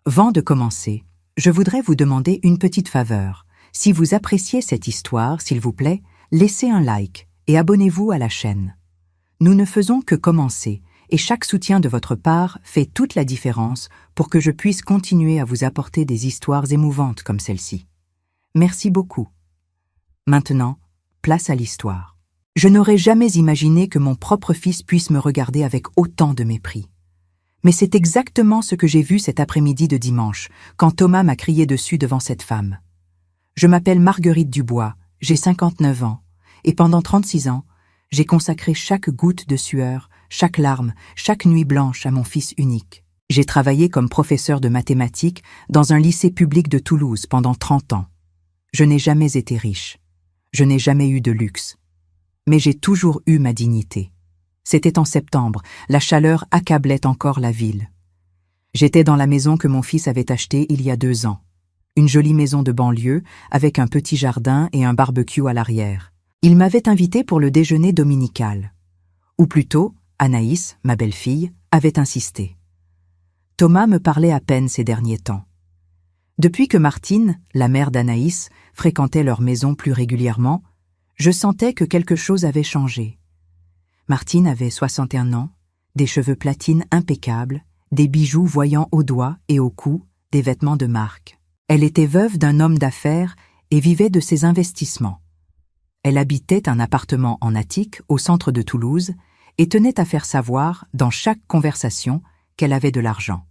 Avant de commencer, je voudrais vous demander une petite faveur. Si vous appréciez cette histoire, s'il vous plaît, laissez un like et abonnez-vous à la chaîne. Nous ne faisons que commencer, et chaque soutien de votre part fait toute la différence pour que je puisse continuer à vous apporter des histoires émouvantes comme celle-ci. Merci beaucoup. Maintenant, place à l'histoire. Je n'aurais jamais imaginé que mon propre fils puisse me regarder avec autant de mépris. Mais c'est exactement ce que j'ai vu cet après-midi de dimanche, quand Thomas m'a crié dessus devant cette femme. Je m'appelle Marguerite Dubois, j'ai 59 ans, et pendant 36 ans, j'ai consacré chaque goutte de sueur, chaque larme, chaque nuit blanche à mon fils unique. J'ai travaillé comme professeur de mathématiques dans un lycée public de Toulouse pendant 30 ans. Je n'ai jamais été riche. Je n'ai jamais eu de luxe. Mais j'ai toujours eu ma dignité. C'était en septembre, la chaleur accablait encore la ville. J'étais dans la maison que mon fils avait achetée il y a 2 ans. Une jolie maison de banlieue, avec un petit jardin et un barbecue à l'arrière. Il m'avait invité pour le déjeuner dominical. Ou plutôt, Anaïs, ma belle-fille, avait insisté. Thomas me parlait à peine ces derniers temps. Depuis que Martine, la mère d'Anaïs, fréquentait leur maison plus régulièrement, je sentais que quelque chose avait changé. Martine avait 61 ans, des cheveux platine impeccables, des bijoux voyants aux doigts et au cou, des vêtements de marque. Elle était veuve d'un homme d'affaires et vivait de ses investissements. Elle habitait un appartement en attique au centre de Toulouse et tenait à faire savoir, dans chaque conversation, qu'elle avait de l'argent.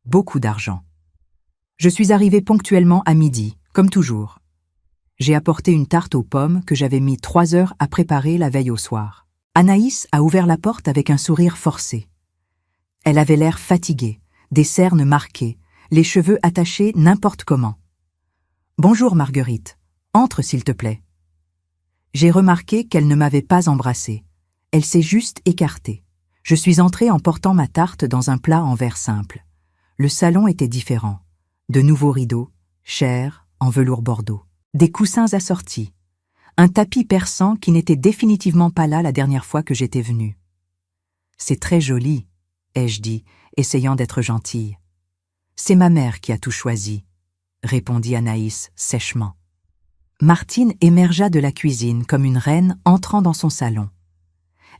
Beaucoup d'argent. Je suis arrivée ponctuellement à midi, comme toujours. J'ai apporté une tarte aux pommes que j'avais mis 3 heures à préparer la veille au soir. Anaïs a ouvert la porte avec un sourire forcé. Elle avait l'air fatiguée, des cernes marquées, les cheveux attachés n'importe comment. « Bonjour Marguerite, entre s'il te plaît. » J'ai remarqué qu'elle ne m'avait pas embrassée. Elle s'est juste écartée. Je suis entrée en portant ma tarte dans un plat en verre simple. Le salon était différent. De nouveaux rideaux, chers, en velours bordeaux. Des coussins assortis. Un tapis persan qui n'était définitivement pas là la dernière fois que j'étais venue. « C'est très joli, » ai-je dit, essayant d'être gentille. « C'est ma mère qui a tout choisi, » répondit Anaïs sèchement. Martine émergea de la cuisine comme une reine entrant dans son salon.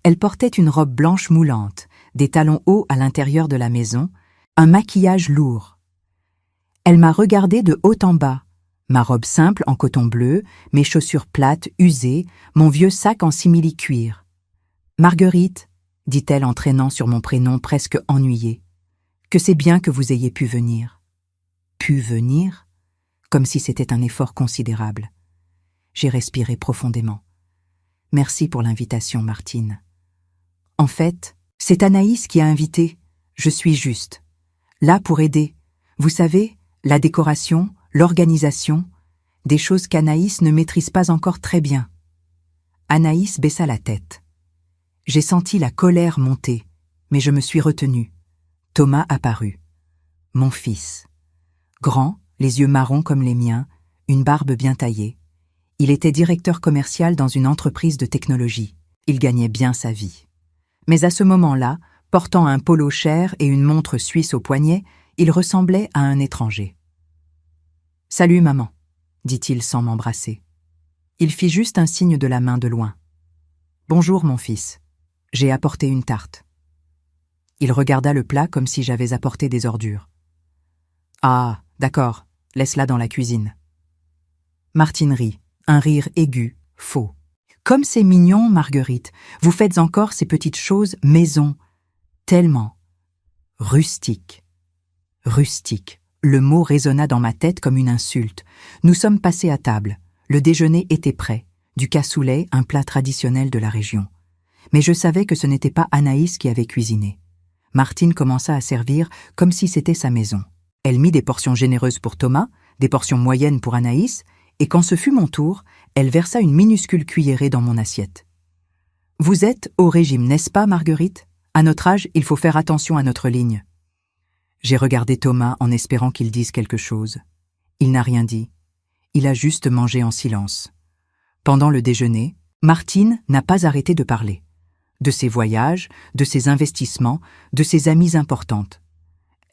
Elle portait une robe blanche moulante, des talons hauts à l'intérieur de la maison, un maquillage lourd. Elle m'a regardée de haut en bas, ma robe simple en coton bleu, mes chaussures plates, usées, mon vieux sac en simili-cuir. « Marguerite, » dit-elle en traînant sur mon prénom presque ennuyé, « que c'est bien que vous ayez pu venir. » Pu venir ? Comme si c'était un effort considérable. J'ai respiré profondément. « Merci pour l'invitation, Martine. » En fait, c'est Anaïs qui a invité. Je suis juste. Là pour aider. Vous savez, la décoration, l'organisation, des choses qu'Anaïs ne maîtrise pas encore très bien. Anaïs baissa la tête. J'ai senti la colère monter, mais je me suis retenue. Thomas apparut. Mon fils. Grand, les yeux marrons comme les miens, une barbe bien taillée. Il était directeur commercial dans une entreprise de technologie. Il gagnait bien sa vie. Mais à ce moment-là, portant un polo cher et une montre suisse au poignet, il ressemblait à un étranger. « Salut, maman », dit-il sans m'embrasser. Il fit juste un signe de la main de loin. « Bonjour, mon fils. J'ai apporté une tarte. » Il regarda le plat comme si j'avais apporté des ordures. « Ah, d'accord, laisse-la dans la cuisine. » Martine rit, un rire aigu, faux. « Comme c'est mignon, Marguerite, vous faites encore ces petites choses maison. Tellement. Rustique. » Rustique. Le mot résonna dans ma tête comme une insulte. Nous sommes passés à table. Le déjeuner était prêt. Du cassoulet, un plat traditionnel de la région. Mais je savais que ce n'était pas Anaïs qui avait cuisiné. Martine commença à servir comme si c'était sa maison. Elle mit des portions généreuses pour Thomas, des portions moyennes pour Anaïs, et quand ce fut mon tour, elle versa une minuscule cuillerée dans mon assiette. « Vous êtes au régime, n'est-ce pas, Marguerite ? À notre âge, il faut faire attention à notre ligne. » J'ai regardé Thomas en espérant qu'il dise quelque chose. Il n'a rien dit. Il a juste mangé en silence. Pendant le déjeuner, Martine n'a pas arrêté de parler. De ses voyages, de ses investissements, de ses amies importantes.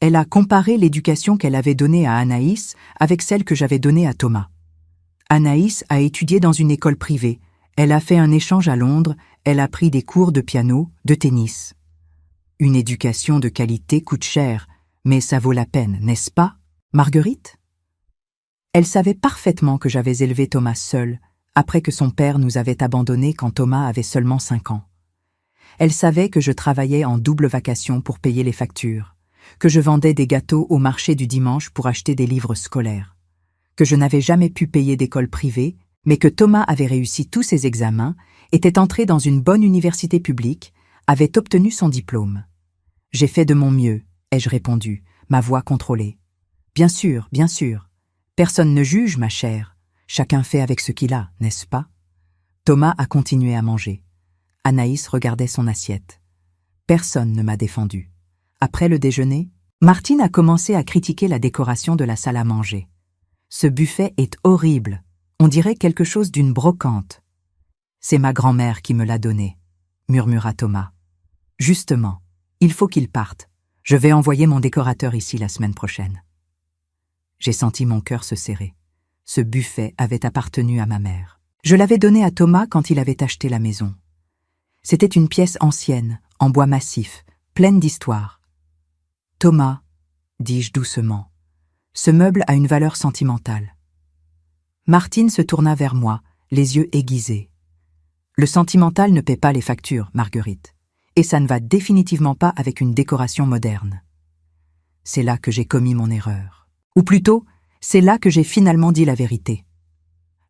Elle a comparé l'éducation qu'elle avait donnée à Anaïs avec celle que j'avais donnée à Thomas. Anaïs a étudié dans une école privée, elle a fait un échange à Londres, elle a pris des cours de piano, de tennis. Une éducation de qualité coûte cher, mais ça vaut la peine, n'est-ce pas, Marguerite? Elle savait parfaitement que j'avais élevé Thomas seul, après que son père nous avait abandonnés quand Thomas avait seulement 5 ans. Elle savait que je travaillais en double vacation pour payer les factures, que je vendais des gâteaux au marché du dimanche pour acheter des livres scolaires, que je n'avais jamais pu payer d'école privée, mais que Thomas avait réussi tous ses examens, était entré dans une bonne université publique, avait obtenu son diplôme. J'ai fait de mon mieux, ai-je répondu, ma voix contrôlée. Bien sûr, bien sûr. Personne ne juge, ma chère. Chacun fait avec ce qu'il a, n'est-ce pas? Thomas a continué à manger. Anaïs regardait son assiette. Personne ne m'a défendu. Après le déjeuner, Martine a commencé à critiquer la décoration de la salle à manger. Ce buffet est horrible. On dirait quelque chose d'une brocante. C'est ma grand-mère qui me l'a donné, murmura Thomas. Justement, il faut qu'il parte. Je vais envoyer mon décorateur ici la semaine prochaine. J'ai senti mon cœur se serrer. Ce buffet avait appartenu à ma mère. Je l'avais donné à Thomas quand il avait acheté la maison. C'était une pièce ancienne, en bois massif, pleine d'histoire. Thomas, dis-je doucement, ce meuble a une valeur sentimentale. Martine se tourna vers moi, les yeux aiguisés. Le sentimental ne paie pas les factures, Marguerite, et ça ne va définitivement pas avec une décoration moderne. C'est là que j'ai commis mon erreur. Ou plutôt, c'est là que j'ai finalement dit la vérité.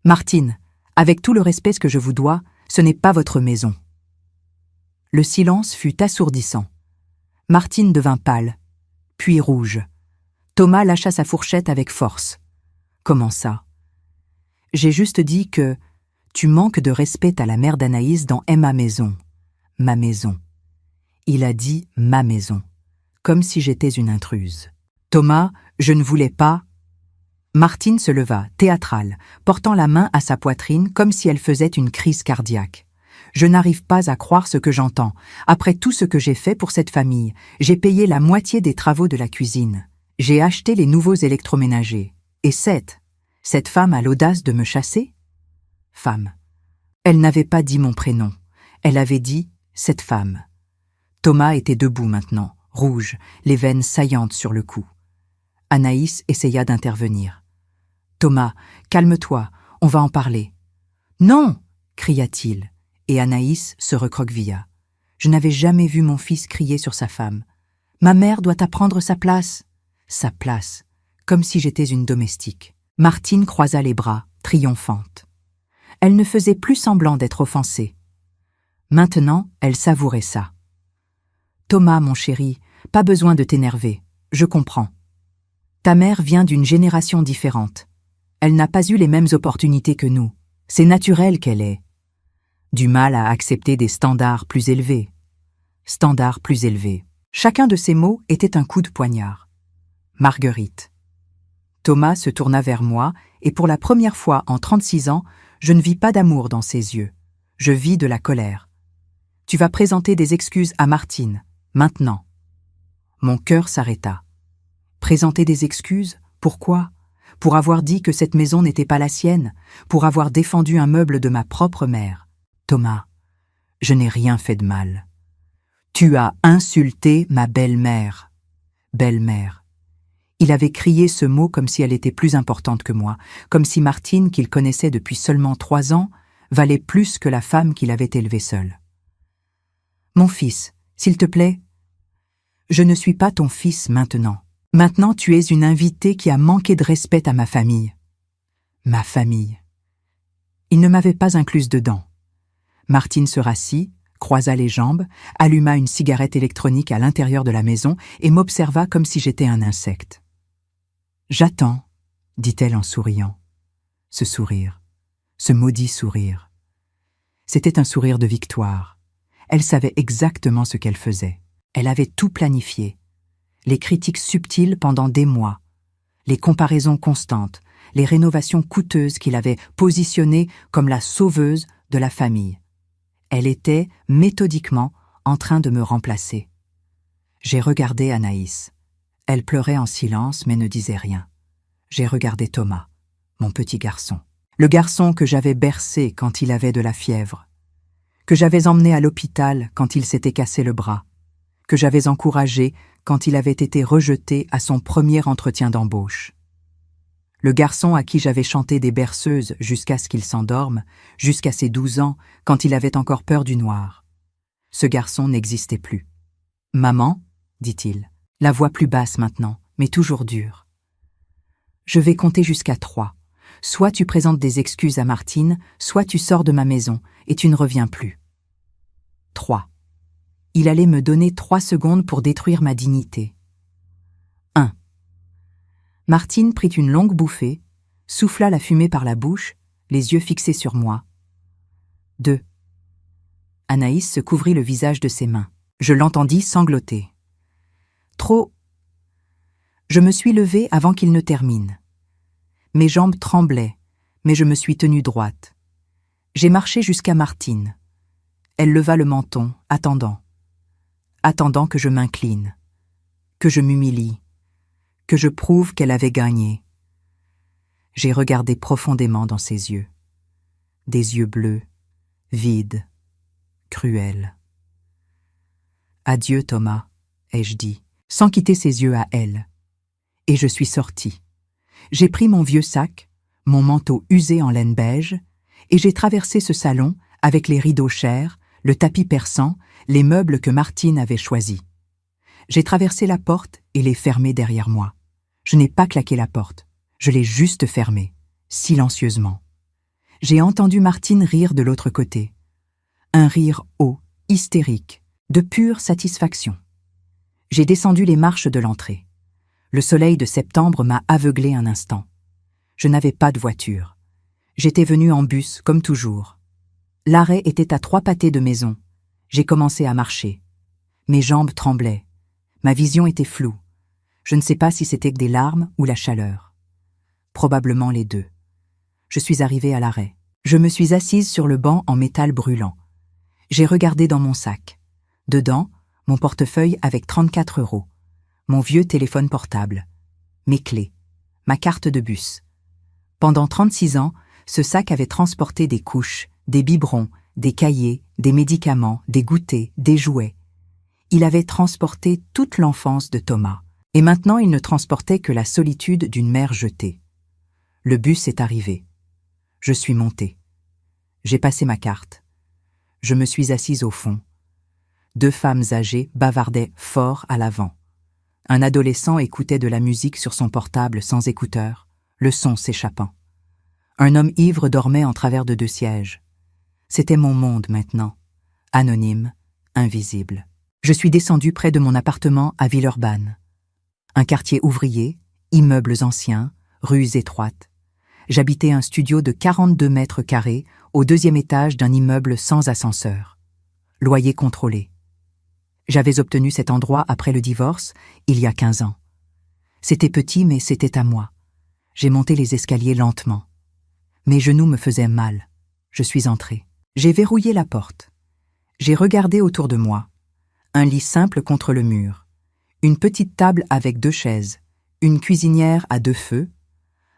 Martine, avec tout le respect que je vous dois, ce n'est pas votre maison. Le silence fut assourdissant. Martine devint pâle, puis rouge. Thomas lâcha sa fourchette avec force. Comment ça? J'ai juste dit que tu manques de respect à la mère d'Anaïs dans ma maison. Ma maison. Il a dit ma maison, comme si j'étais une intruse. Thomas, je ne voulais pas. Martine se leva, théâtrale, portant la main à sa poitrine comme si elle faisait une crise cardiaque. Je n'arrive pas à croire ce que j'entends. Après tout ce que j'ai fait pour cette famille, j'ai payé la moitié des travaux de la cuisine. J'ai acheté les nouveaux électroménagers. Et cette femme a l'audace de me chasser? Femme. Elle n'avait pas dit mon prénom. Elle avait dit cette femme. Thomas était debout maintenant, rouge, les veines saillantes sur le cou. Anaïs essaya d'intervenir. Thomas, calme-toi, on va en parler. Non, cria-t-il, et Anaïs se recroquevilla. Je n'avais jamais vu mon fils crier sur sa femme. Ma mère doit apprendre sa place. Sa place, comme si j'étais une domestique. Martine croisa les bras, triomphante. Elle ne faisait plus semblant d'être offensée. Maintenant, elle savourait ça. Thomas, mon chéri, pas besoin de t'énerver, je comprends. Ta mère vient d'une génération différente. Elle n'a pas eu les mêmes opportunités que nous. C'est naturel qu'elle ait du mal à accepter des standards plus élevés. Standards plus élevés. Chacun de ces mots était un coup de poignard. Marguerite. Thomas se tourna vers moi, et pour la première fois en 36 ans, je ne vis pas d'amour dans ses yeux. Je vis de la colère. Tu vas présenter des excuses à Martine, maintenant. Mon cœur s'arrêta. Présenter des excuses? Pourquoi? Pour avoir dit que cette maison n'était pas la sienne, pour avoir défendu un meuble de ma propre mère. Thomas, je n'ai rien fait de mal. Tu as insulté ma belle-mère. Belle-mère. Il avait crié ce mot comme si elle était plus importante que moi, comme si Martine, qu'il connaissait depuis seulement 3 ans, valait plus que la femme qu'il avait élevée seule. Mon fils, s'il te plaît, je ne suis pas ton fils maintenant. Maintenant, tu es une invitée qui a manqué de respect à ma famille. Ma famille. Il ne m'avait pas incluse dedans. Martine se rassit, croisa les jambes, alluma une cigarette électronique à l'intérieur de la maison et m'observa comme si j'étais un insecte. « J'attends, » dit-elle en souriant. Ce sourire, ce maudit sourire. C'était un sourire de victoire. Elle savait exactement ce qu'elle faisait. Elle avait tout planifié. Les critiques subtiles pendant des mois, les comparaisons constantes, les rénovations coûteuses qu'il avait positionnées comme la sauveuse de la famille. Elle était, méthodiquement, en train de me remplacer. J'ai regardé Anaïs. Elle pleurait en silence mais ne disait rien. J'ai regardé Thomas, mon petit garçon. Le garçon que j'avais bercé quand il avait de la fièvre, que j'avais emmené à l'hôpital quand il s'était cassé le bras, que j'avais encouragé quand il avait été rejeté à son premier entretien d'embauche. Le garçon à qui j'avais chanté des berceuses jusqu'à ce qu'il s'endorme, jusqu'à ses 12 ans, quand il avait encore peur du noir. Ce garçon n'existait plus. « Maman » dit-il, la voix plus basse maintenant, mais toujours dure. « Je vais compter jusqu'à 3. Soit tu présentes des excuses à Martine, soit tu sors de ma maison et tu ne reviens plus. » 3. Il allait me donner 3 secondes pour détruire ma dignité. 1. Martine prit une longue bouffée, souffla la fumée par la bouche, les yeux fixés sur moi. 2. Anaïs se couvrit le visage de ses mains. Je l'entendis sangloter. Trop. Je me suis levée avant qu'il ne termine. Mes jambes tremblaient, mais je me suis tenue droite. J'ai marché jusqu'à Martine. Elle leva le menton, attendant que je m'incline, que je m'humilie, que je prouve qu'elle avait gagné. J'ai regardé profondément dans ses yeux. Des yeux bleus, vides, cruels. « Adieu, Thomas », ai-je dit, sans quitter ses yeux à elle. Et je suis sortie. J'ai pris mon vieux sac, mon manteau usé en laine beige, et j'ai traversé ce salon avec les rideaux chers, le tapis persan, les meubles que Martine avait choisis. J'ai traversé la porte et l'ai fermée derrière moi. Je n'ai pas claqué la porte, je l'ai juste fermée, silencieusement. J'ai entendu Martine rire de l'autre côté. Un rire haut, hystérique, de pure satisfaction. J'ai descendu les marches de l'entrée. Le soleil de septembre m'a aveuglé un instant. Je n'avais pas de voiture. J'étais venue en bus, comme toujours. L'arrêt était à 3 pâtés de maison. J'ai commencé à marcher. Mes jambes tremblaient. Ma vision était floue. Je ne sais pas si c'était des larmes ou la chaleur. Probablement les deux. Je suis arrivée à l'arrêt. Je me suis assise sur le banc en métal brûlant. J'ai regardé dans mon sac. Dedans, mon portefeuille avec 34 €, mon vieux téléphone portable, mes clés, ma carte de bus. Pendant 36 ans, ce sac avait transporté des couches, des biberons, des cahiers, des médicaments, des goûters, des jouets. Il avait transporté toute l'enfance de Thomas. Et maintenant, il ne transportait que la solitude d'une mère jetée. Le bus est arrivé. Je suis montée. J'ai passé ma carte. Je me suis assise au fond. 2 femmes âgées bavardaient fort à l'avant. Un adolescent écoutait de la musique sur son portable sans écouteurs, le son s'échappant. Un homme ivre dormait en travers de 2 sièges. C'était mon monde maintenant, anonyme, invisible. Je suis descendue près de mon appartement à Villeurbanne. Un quartier ouvrier, immeubles anciens, rues étroites. J'habitais un studio de 42 mètres carrés au 2e étage d'un immeuble sans ascenseur. Loyer contrôlé. J'avais obtenu cet endroit après le divorce, il y a 15 ans. C'était petit, mais c'était à moi. J'ai monté les escaliers lentement. Mes genoux me faisaient mal. Je suis entrée. J'ai verrouillé la porte. J'ai regardé autour de moi. Un lit simple contre le mur. Une petite table avec 2 chaises, une cuisinière à 2 feux,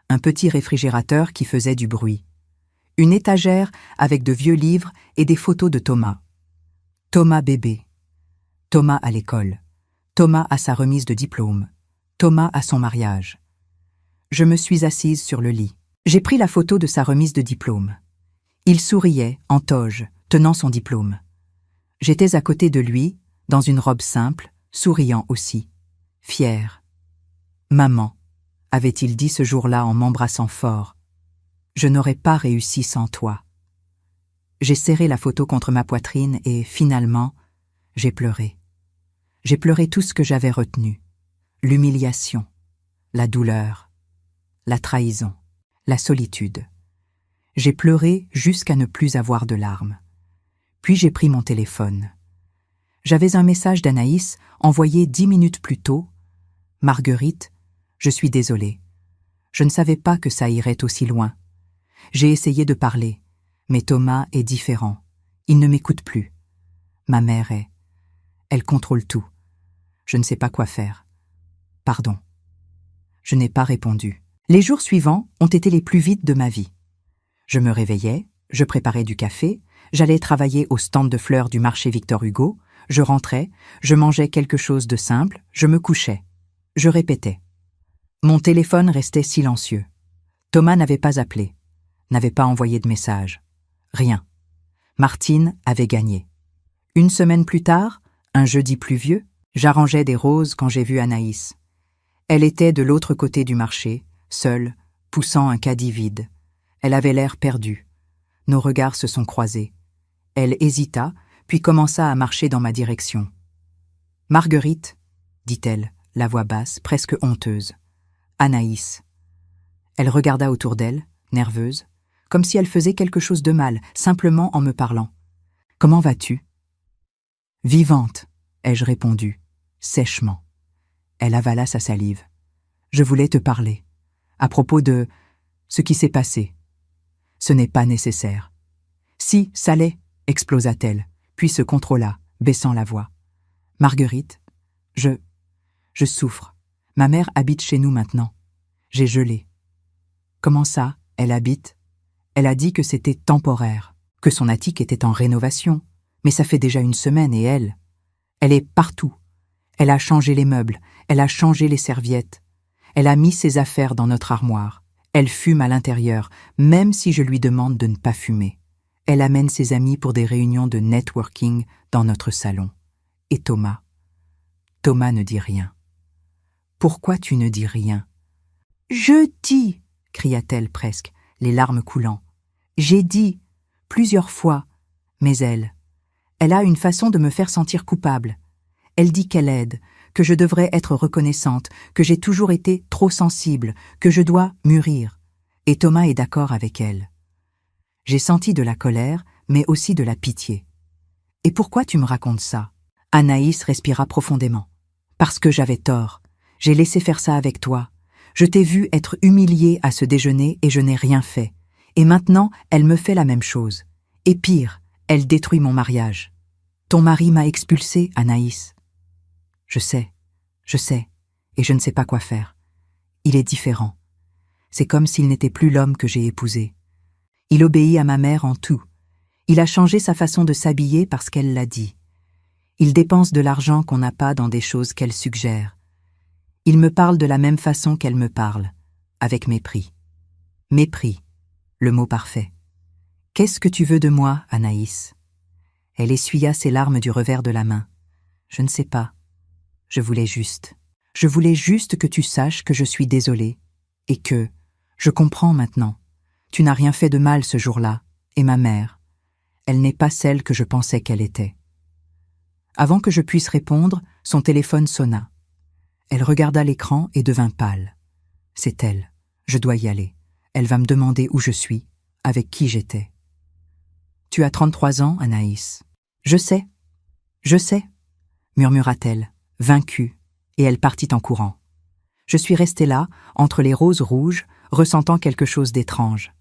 un petit réfrigérateur qui faisait du bruit, une étagère avec de vieux livres et des photos de Thomas. Thomas bébé, Thomas à l'école, Thomas à sa remise de diplôme, Thomas à son mariage. Je me suis assise sur le lit. J'ai pris la photo de sa remise de diplôme. Il souriait, en toge, tenant son diplôme. J'étais à côté de lui, dans une robe simple, souriant aussi, fier. « Maman », avait-il dit ce jour-là en m'embrassant fort, « je n'aurais pas réussi sans toi. » J'ai serré la photo contre ma poitrine et, finalement, j'ai pleuré. J'ai pleuré tout ce que j'avais retenu. L'humiliation, la douleur, la trahison, la solitude. J'ai pleuré jusqu'à ne plus avoir de larmes. Puis j'ai pris mon téléphone. J'avais un message d'Anaïs envoyé 10 minutes plus tôt. « Marguerite, je suis désolée. Je ne savais pas que ça irait aussi loin. J'ai essayé de parler, mais Thomas est différent. Il ne m'écoute plus. Ma mère est... Elle contrôle tout. Je ne sais pas quoi faire. Pardon. Je n'ai pas répondu. Les jours suivants ont été les plus vides de ma vie. Je me réveillais, je préparais du café, j'allais travailler au stand de fleurs du marché Victor Hugo, je rentrais, je mangeais quelque chose de simple, je me couchais. Je répétais. Mon téléphone restait silencieux. Thomas n'avait pas appelé, n'avait pas envoyé de message. Rien. Martine avait gagné. Une semaine plus tard, un jeudi pluvieux, j'arrangeais des roses quand j'ai vu Anaïs. Elle était de l'autre côté du marché, seule, poussant un caddie vide. Elle avait l'air perdue. Nos regards se sont croisés. Elle hésita, puis commença à marcher dans ma direction. « Marguerite, » dit-elle, la voix basse, presque honteuse. « Anaïs. » Elle regarda autour d'elle, nerveuse, comme si elle faisait quelque chose de mal, simplement en me parlant. « Comment vas-tu » ?« Vivante, » ai-je répondu, sèchement. Elle avala sa salive. « Je voulais te parler. À propos de ce qui s'est passé. Ce n'est pas nécessaire. »« Si, ça l'est, » explosa-t-elle, puis se contrôla, baissant la voix. « Marguerite, je souffre. Ma mère habite chez nous maintenant. J'ai gelé. »« Comment ça, elle habite ?» Elle a dit que c'était temporaire, que son attique était en rénovation. Mais ça fait déjà une semaine et elle est partout. Elle a changé les meubles, elle a changé les serviettes. Elle a mis ses affaires dans notre armoire. Elle fume à l'intérieur, même si je lui demande de ne pas fumer. Elle amène ses amis pour des réunions de networking dans notre salon. Et Thomas ne dit rien. « Pourquoi tu ne dis rien ?»« Je dis !» cria-t-elle presque, les larmes coulant. « J'ai dit, plusieurs fois, mais elle a une façon de me faire sentir coupable. Elle dit qu'elle aide, que je devrais être reconnaissante, que j'ai toujours été trop sensible, que je dois mûrir. Et Thomas est d'accord avec elle. » J'ai senti de la colère, mais aussi de la pitié. « Et pourquoi tu me racontes ça ?» Anaïs respira profondément. « Parce que j'avais tort. J'ai laissé faire ça avec toi. Je t'ai vu être humiliée à ce déjeuner et je n'ai rien fait. Et maintenant, elle me fait la même chose. Et pire, elle détruit mon mariage. Ton mari m'a expulsée, Anaïs. » Je sais, et je ne sais pas quoi faire. Il est différent. C'est comme s'il n'était plus l'homme que j'ai épousé. Il obéit à ma mère en tout. Il a changé sa façon de s'habiller parce qu'elle l'a dit. Il dépense de l'argent qu'on n'a pas dans des choses qu'elle suggère. Il me parle de la même façon qu'elle me parle, avec mépris. Mépris, le mot parfait. « Qu'est-ce que tu veux de moi, Anaïs ?» Elle essuya ses larmes du revers de la main. « Je ne sais pas. Je voulais juste que tu saches que je suis désolée et que, je comprends maintenant, tu n'as rien fait de mal ce jour-là, et ma mère, elle n'est pas celle que je pensais qu'elle était. » Avant que je puisse répondre, son téléphone sonna. Elle regarda l'écran et devint pâle. C'est elle, je dois y aller. Elle va me demander où je suis, avec qui j'étais. « Tu as 33 ans, Anaïs. »« Je sais, murmura-t-elle, vaincue, et elle partit en courant. Je suis restée là, entre les roses rouges, ressentant quelque chose d'étrange.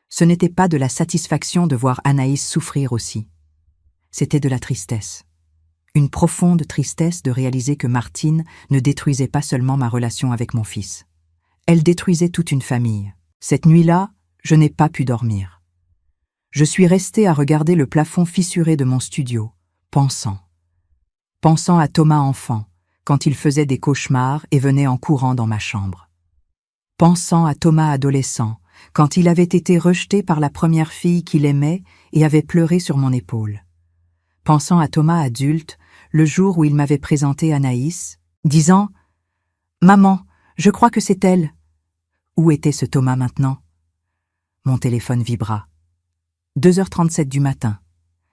Ce n'était pas de la satisfaction de voir Anaïs souffrir aussi. C'était de la tristesse. Une profonde tristesse de réaliser que Martine ne détruisait pas seulement ma relation avec mon fils. Elle détruisait toute une famille. Cette nuit-là, je n'ai pas pu dormir. Je suis restée à regarder le plafond fissuré de mon studio, pensant à Thomas enfant, quand il faisait des cauchemars et venait en courant dans ma chambre. Pensant à Thomas adolescent, quand il avait été rejeté par la première fille qu'il aimait et avait pleuré sur mon épaule. Pensant à Thomas adulte, le jour où il m'avait présenté Anaïs, disant « Maman, je crois que c'est elle. » Où était ce Thomas maintenant? Mon téléphone vibra. 2h37 du matin.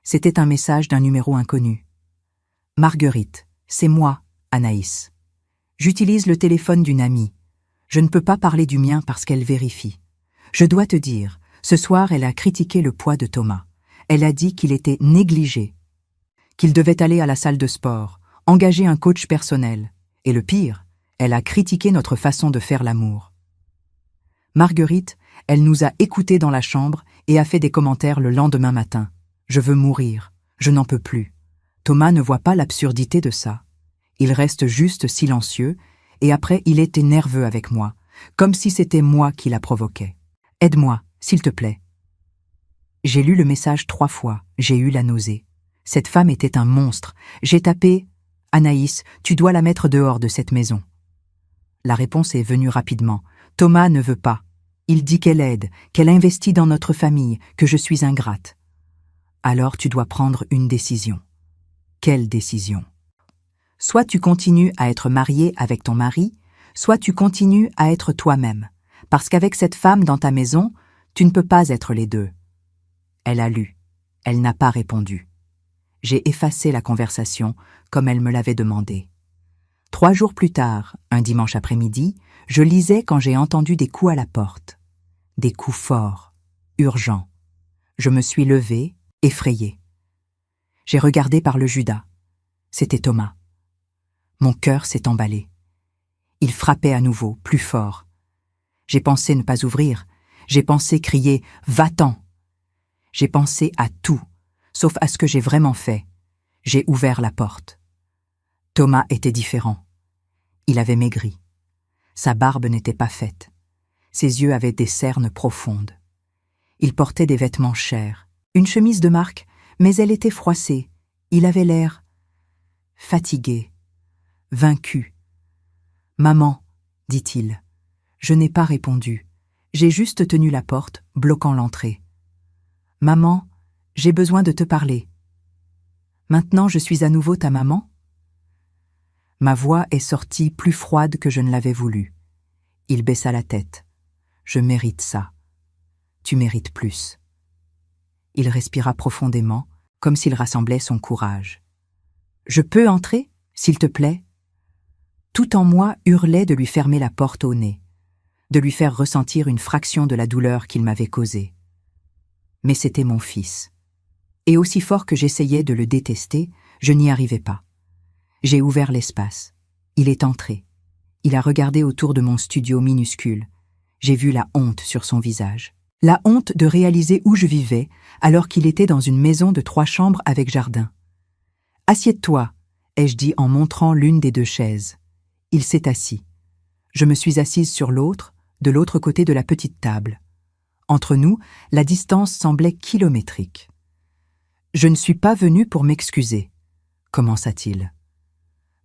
C'était un message d'un numéro inconnu. « Marguerite, c'est moi, Anaïs. J'utilise le téléphone d'une amie. Je ne peux pas parler du mien parce qu'elle vérifie. Je dois te dire, ce soir elle a critiqué le poids de Thomas. Elle a dit qu'il était négligé, qu'il devait aller à la salle de sport, engager un coach personnel. Et le pire, elle a critiqué notre façon de faire l'amour. Marguerite, elle nous a écoutés dans la chambre et a fait des commentaires le lendemain matin. Je veux mourir, je n'en peux plus. Thomas ne voit pas l'absurdité de ça. Il reste juste silencieux et après il était nerveux avec moi, comme si c'était moi qui la provoquais. « Aide-moi, s'il te plaît. » J'ai lu le message 3 fois, j'ai eu la nausée. Cette femme était un monstre. J'ai tapé « Anaïs, tu dois la mettre dehors de cette maison. » La réponse est venue rapidement. « Thomas ne veut pas. Il dit qu'elle aide, qu'elle investit dans notre famille, que je suis ingrate. Alors tu dois prendre une décision. » Quelle décision? Soit tu continues à être marié avec ton mari, soit tu continues à être toi-même. Parce qu'avec cette femme dans ta maison, tu ne peux pas être les deux. Elle a lu. Elle n'a pas répondu. J'ai effacé la conversation comme elle me l'avait demandé. 3 jours plus tard, un dimanche après-midi, je lisais quand j'ai entendu des coups à la porte. Des coups forts, urgents. Je me suis levée, effrayée. J'ai regardé par le Judas. C'était Thomas. Mon cœur s'est emballé. Il frappait à nouveau, plus fort. J'ai pensé ne pas ouvrir. J'ai pensé crier « Va-t'en !» J'ai pensé à tout, sauf à ce que j'ai vraiment fait. J'ai ouvert la porte. Thomas était différent. Il avait maigri. Sa barbe n'était pas faite. Ses yeux avaient des cernes profondes. Il portait des vêtements chers, une chemise de marque, mais elle était froissée. Il avait l'air fatigué, vaincu. « Maman, dit-il. Je n'ai pas répondu. J'ai juste tenu la porte, bloquant l'entrée. « Maman, j'ai besoin de te parler. Maintenant je suis à nouveau ta maman ?» Ma voix est sortie plus froide que je ne l'avais voulu. Il baissa la tête. « Je mérite ça. Tu mérites plus. » Il respira profondément, comme s'il rassemblait son courage. « Je peux entrer, s'il te plaît ?» Tout en moi hurlait de lui fermer la porte au nez, de lui faire ressentir une fraction de la douleur qu'il m'avait causée. Mais c'était mon fils. Et aussi fort que j'essayais de le détester, je n'y arrivais pas. J'ai ouvert l'espace. Il est entré. Il a regardé autour de mon studio minuscule. J'ai vu la honte sur son visage. La honte de réaliser où je vivais, alors qu'il était dans une maison de 3 chambres avec jardin. « Assieds-toi », ai-je dit en montrant l'une des 2 chaises. Il s'est assis. Je me suis assise sur l'autre, de l'autre côté de la petite table. Entre nous, la distance semblait kilométrique. « Je ne suis pas venu pour m'excuser », commença-t-il.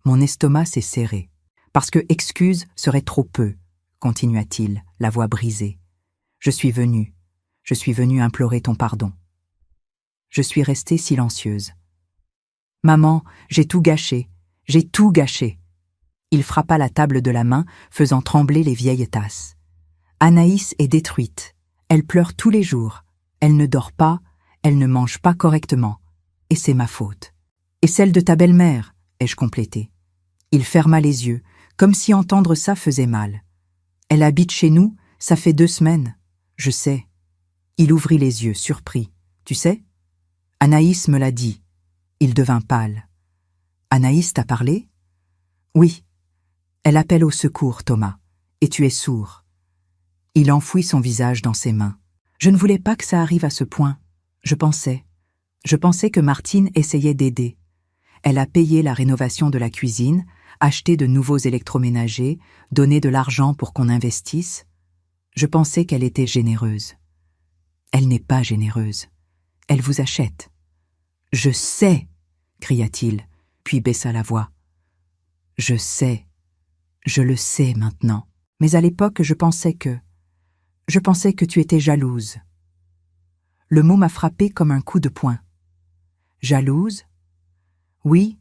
Mon estomac s'est serré. « Parce que excuse serait trop peu », continua-t-il, la voix brisée. « Je suis venu implorer ton pardon. » Je suis restée silencieuse. « Maman, j'ai tout gâché. Il frappa la table de la main, faisant trembler les vieilles tasses. « Anaïs est détruite. Elle pleure tous les jours. Elle ne dort pas, elle ne mange pas correctement. Et c'est ma faute. Et celle de ta belle-mère, ai-je complété. Il ferma les yeux, comme si entendre ça faisait mal. Elle habite chez nous, ça fait 2 semaines. Je sais. Il ouvrit les yeux, surpris. Tu sais? Anaïs me l'a dit. Il devint pâle. Anaïs t'a parlé? Oui. Elle appelle au secours, Thomas. Et tu es sourd. Il enfouit son visage dans ses mains. Je ne voulais pas que ça arrive à ce point. Je pensais que Martine essayait d'aider. Elle a payé la rénovation de la cuisine, acheté de nouveaux électroménagers, donné de l'argent pour qu'on investisse. Je pensais qu'elle était généreuse. Elle n'est pas généreuse. Elle vous achète. Je sais, cria-t-il, puis baissa la voix. Je sais. Je le sais maintenant. Mais à l'époque, je pensais que tu étais jalouse. Le mot m'a frappé comme un coup de poing. Jalouse? Oui,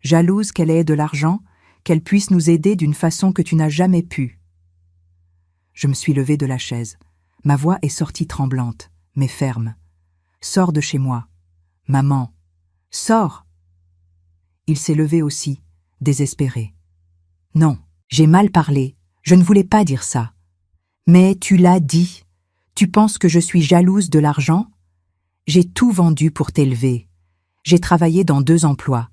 jalouse qu'elle ait de l'argent, qu'elle puisse nous aider d'une façon que tu n'as jamais pu. Je me suis levée de la chaise. Ma voix est sortie tremblante, mais ferme. Sors de chez moi. Maman, sors! Il s'est levé aussi, désespéré. Non, j'ai mal parlé. Je ne voulais pas dire ça. Mais tu l'as dit. Tu penses que je suis jalouse de l'argent? J'ai tout vendu pour t'élever. J'ai travaillé dans 2 emplois.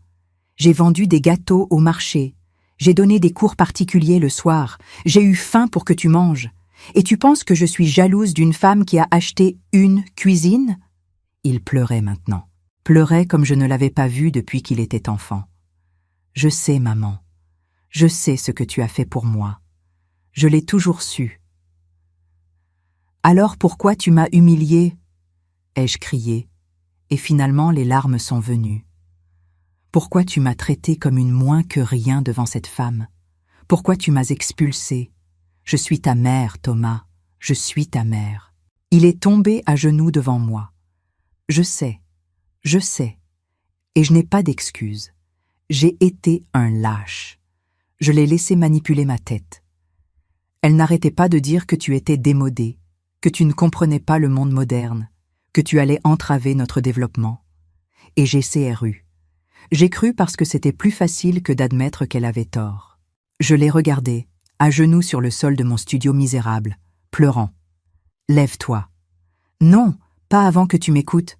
J'ai vendu des gâteaux au marché. J'ai donné des cours particuliers le soir. J'ai eu faim pour que tu manges. Et tu penses que je suis jalouse d'une femme qui a acheté une cuisine? Il pleurait maintenant. Pleurait comme je ne l'avais pas vu depuis qu'il était enfant. Je sais, maman. Je sais ce que tu as fait pour moi. Je l'ai toujours su. Alors pourquoi tu m'as humiliée ? Ai-je crié, et finalement les larmes sont venues. Pourquoi tu m'as traitée comme une moins que rien devant cette femme ? Pourquoi tu m'as expulsée ? Je suis ta mère, Thomas, je suis ta mère. Il est tombé à genoux devant moi. Je sais, et je n'ai pas d'excuse. J'ai été un lâche. Je l'ai laissé manipuler ma tête. Elle n'arrêtait pas de dire que tu étais démodé, que tu ne comprenais pas le monde moderne, que tu allais entraver notre développement. Et j'ai CRU. J'ai cru parce que c'était plus facile que d'admettre qu'elle avait tort. Je l'ai regardée, à genoux sur le sol de mon studio misérable, pleurant. « Lève-toi. »« Non, pas avant que tu m'écoutes.